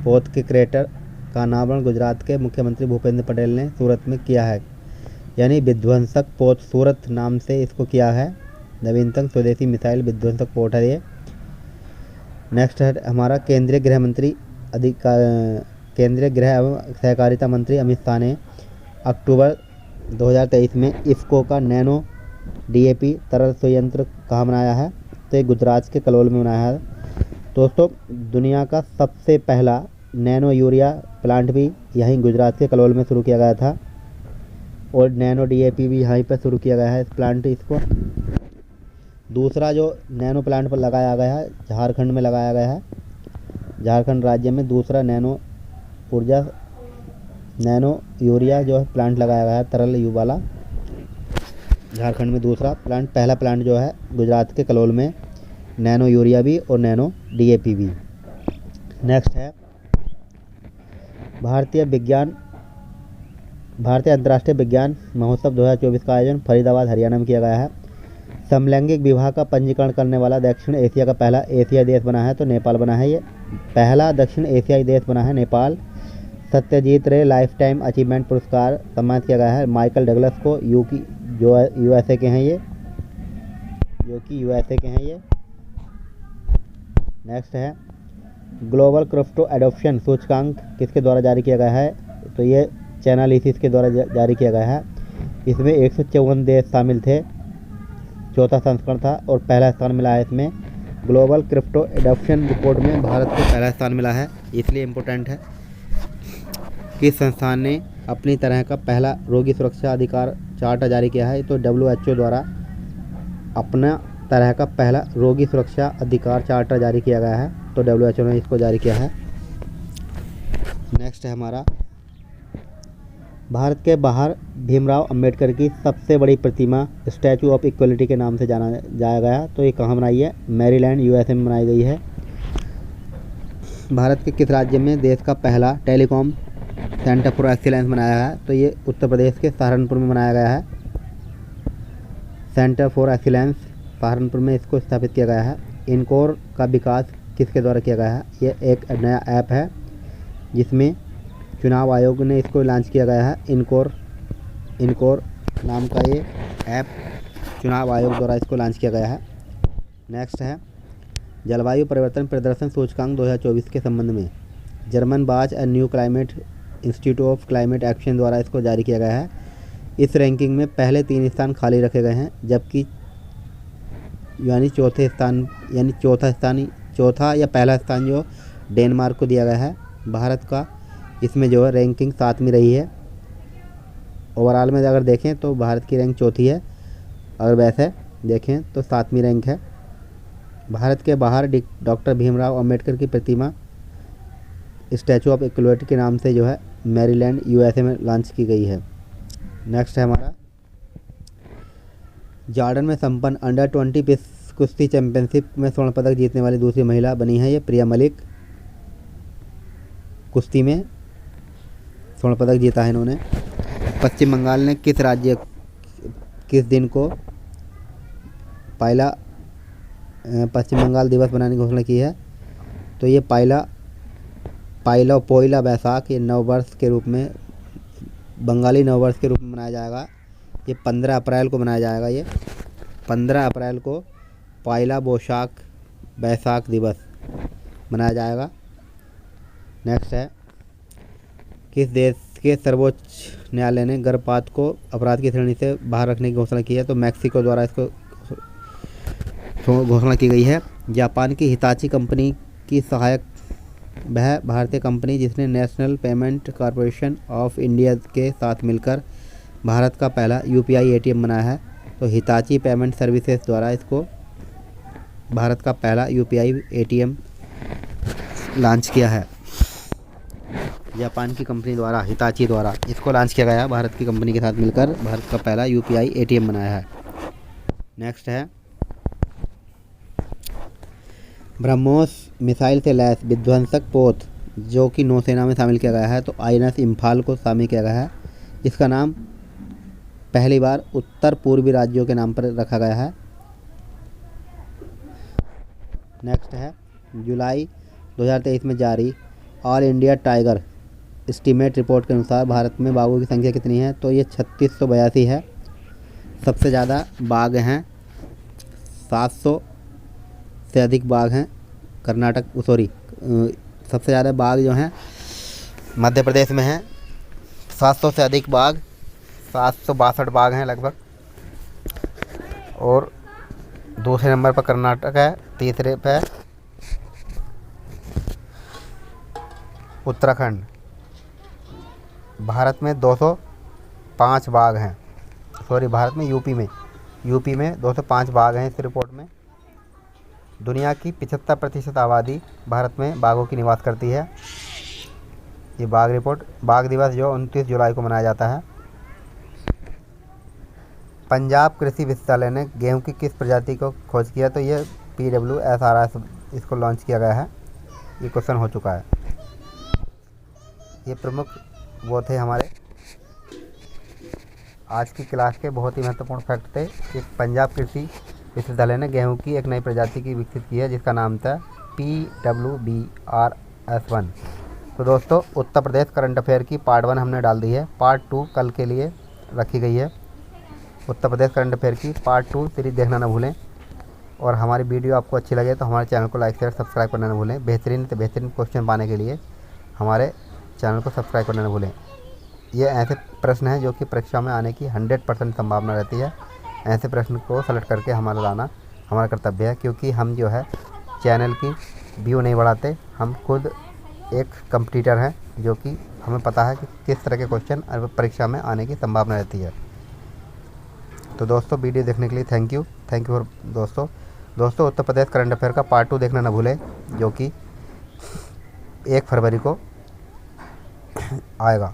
Speaker 1: पोत के क्रेटर का अनावरण गुजरात के मुख्यमंत्री भूपेंद्र पटेल ने सूरत में किया है। यानी विध्वंसक पोत सूरत नाम से इसको किया है। नवीनतम स्वदेशी मिसाइल विध्वंसक पोत है ये। नेक्स्ट है हमारा, केंद्रीय गृह एवं सहकारिता मंत्री अमित शाह ने अक्टूबर 2023 में इफ्को का नैनो DAP तरल संयंत्र कहाँ बनाया है? तो ये गुजरात के कलोल में बनाया है। दोस्तों, दुनिया का सबसे पहला नैनो यूरिया प्लांट भी यहीं गुजरात के कलोल में शुरू किया गया था और नैनो DAP भी यहीं पर शुरू किया गया है इस प्लांट इसको। दूसरा जो नैनो प्लांट पर लगाया गया है झारखंड में लगाया गया है। झारखंड राज्य में दूसरा नैनो यूरिया जो है प्लांट लगाया गया है तरल यू वाला। झारखंड में दूसरा प्लांट, पहला प्लांट जो है गुजरात के कलोल में नैनो यूरिया भी और नैनो DAP भी। नेक्स्ट है, भारतीय अंतर्राष्ट्रीय विज्ञान महोत्सव 2024 का आयोजन फरीदाबाद हरियाणा में किया गया है। समलैंगिक विवाह का पंजीकरण करने वाला दक्षिण एशिया का पहला एशियाई देश बना है तो नेपाल बना है ये। पहला दक्षिण एशियाई देश बना है नेपाल। सत्यजीत रे लाइफ टाइम अचीवमेंट पुरस्कार सम्मानित किया गया है माइकल डगलस को, जो यूएसए के हैं ये, जो कि यूएसए के हैं ये। नेक्स्ट है ग्लोबल क्रिप्टो एडॉप्शन सूचकांक किसके द्वारा जारी किया गया है, तो ये चैनालिसिस के द्वारा जारी किया गया है। इसमें 154 देश शामिल थे, चौथा संस्करण था और पहला स्थान मिला है इसमें। ग्लोबल क्रिप्टो एडॉप्शन रिपोर्ट में भारत को पहला स्थान मिला है, इसलिए इम्पोर्टेंट है। किस संस्थान ने अपनी तरह का पहला रोगी सुरक्षा अधिकार चार्टर जारी किया है, तो WHO द्वारा अपना तरह का पहला रोगी सुरक्षा अधिकार चार्टर जारी किया गया है, तो WHO ने इसको जारी किया है। नेक्स्ट है हमारा भारत के बाहर भीमराव अंबेडकर की सबसे बड़ी प्रतिमा स्टैचू ऑफ इक्वलिटी के नाम से जाना जाया गया, तो ये कहाँ बनाई है, मैरीलैंड USA में बनाई गई है। भारत के किस राज्य में देश का पहला टेलीकॉम सेंटर फॉर एक्सीलेंस बनाया है, तो ये उत्तर प्रदेश के सहारनपुर में बनाया गया है। सेंटर फॉर एक्सीलेंस सहारनपुर में इसको स्थापित किया गया है। इनकोर का विकास किसके द्वारा किया गया है, ये एक नया ऐप है जिसमें चुनाव आयोग ने इसको लॉन्च किया गया है। इनकोर नाम का ये ऐप चुनाव आयोग द्वारा इसको लॉन्च किया गया है। नेक्स्ट है जलवायु परिवर्तन प्रदर्शन सूचकांक 2024 के संबंध में जर्मन बाच and new climate institute of climate action द्वारा इसको जारी किया गया है। इस रैंकिंग में पहले 3 स्थान खाली रखे गए हैं, जबकि चौथा या पहला स्थान जो डेनमार्क को दिया गया है। भारत का इसमें जो है रैंकिंग 7वीं रही है। ओवरऑल में अगर देखें तो भारत की रैंक 4थी है, अगर वैसे देखें तो 7वीं रैंक है। भारत के बाहर डॉक्टर भीमराव अंबेडकर की प्रतिमा स्टैचू ऑफ इक्वलिटी के नाम से जो है मैरीलैंड USA में लॉन्च की गई है। नेक्स्ट है हमारा जॉर्डन में संपन्न अंडर 20 कुश्ती चैंपियनशिप में स्वर्ण पदक जीतने वाली दूसरी महिला बनी है ये प्रिया मलिक। कुश्ती में स्वर्ण पदक जीता है इन्होंने। पश्चिम बंगाल ने किस दिन को पहला पश्चिम बंगाल दिवस बनाने की घोषणा की है, तो ये पोइला बैसाख, ये नववर्ष के रूप में बंगाली नववर्ष के रूप में मनाया जाएगा। ये 15 अप्रैल को मनाया जाएगा। ये 15 अप्रैल को पहला बैसाख दिवस मनाया जाएगा। नेक्स्ट है किस देश के सर्वोच्च न्यायालय ने गर्भपात को अपराध की श्रेणी से बाहर रखने की घोषणा की है, तो मैक्सिको द्वारा इसको घोषणा की गई है। जापान की हिताची कंपनी की सहायक वह भारतीय कंपनी जिसने national payment corporation of India के साथ मिलकर भारत का पहला UPI ATM बनाया है, तो हिताची पेमेंट सर्विसेज द्वारा इसको भारत का पहला UPI ATM लॉन्च किया है। जापान की कंपनी द्वारा हिताची द्वारा इसको लॉन्च किया गया, भारत की कंपनी के साथ मिलकर भारत का पहला UPI ATM बनाया है। नेक्स्ट है ब्रह्मोस मिसाइल से लैस विध्वंसक पोत जो कि नौसेना में शामिल किया गया है, तो INS इम्फाल को शामिल किया गया है। इसका नाम पहली बार उत्तर पूर्वी राज्यों के नाम पर रखा गया है। नेक्स्ट है जुलाई 2023 में जारी all India tiger estimate report के अनुसार भारत में बाघों की संख्या कितनी है, तो ये 3682 है। सबसे ज़्यादा बाघ हैं, 700 से अधिक बाघ हैं सबसे ज़्यादा बाघ जो हैं मध्य प्रदेश में हैं, 700 से अधिक बाघ, 762 बाघ हैं लगभग। और दूसरे नंबर पर कर्नाटक है, तीसरे पे उत्तराखंड। भारत में 205 बाघ हैं, भारत में यूपी में 205 बाघ हैं इस रिपोर्ट में। दुनिया की 75% आबादी भारत में बाघों की निवास करती है। ये बाघ दिवस जो 29 जुलाई को मनाया जाता है। पंजाब कृषि विश्वविद्यालय ने गेहूं की किस प्रजाति को खोज किया, तो ये PWSRS इसको लॉन्च किया गया है। ये क्वेश्चन हो चुका है। ये प्रमुख वो थे हमारे आज की क्लास के बहुत ही महत्वपूर्ण फैक्ट थे कि पंजाब कृषि विश्वविद्यालय ने गेहूं की एक नई प्रजाति की विकसित की है जिसका नाम था PWBRS1। तो दोस्तों उत्तर प्रदेश करंट अफेयर की पार्ट 1 हमने डाल दी है, पार्ट 2 कल के लिए रखी गई है। उत्तर प्रदेश करंट अफेयर की पार्ट 2 सीरीज़ देखना ना भूलें। और हमारी वीडियो आपको अच्छी लगे तो हमारे चैनल को लाइक शेयर सब्सक्राइब करना ना भूलें। बेहतरीन से बेहतरीन क्वेश्चन पाने के लिए हमारे चैनल को सब्सक्राइब करना ना भूलें। ये ऐसे प्रश्न हैं जो कि परीक्षा में आने की 100% संभावना रहती है। ऐसे प्रश्न को सेलेक्ट करके हमारा लाना हमारा कर्तव्य है, क्योंकि हम जो है चैनल की व्यू नहीं बढ़ाते, हम खुद एक कंपटीटर हैं, जो कि हमें पता है कि किस तरह के क्वेश्चन परीक्षा में आने की संभावना रहती है। तो दोस्तों वीडियो देखने के लिए थैंक यू फॉर दोस्तों उत्तर प्रदेश करंट अफेयर का पार्ट 2 देखना ना भूलें, जो कि 1 फरवरी को आएगा।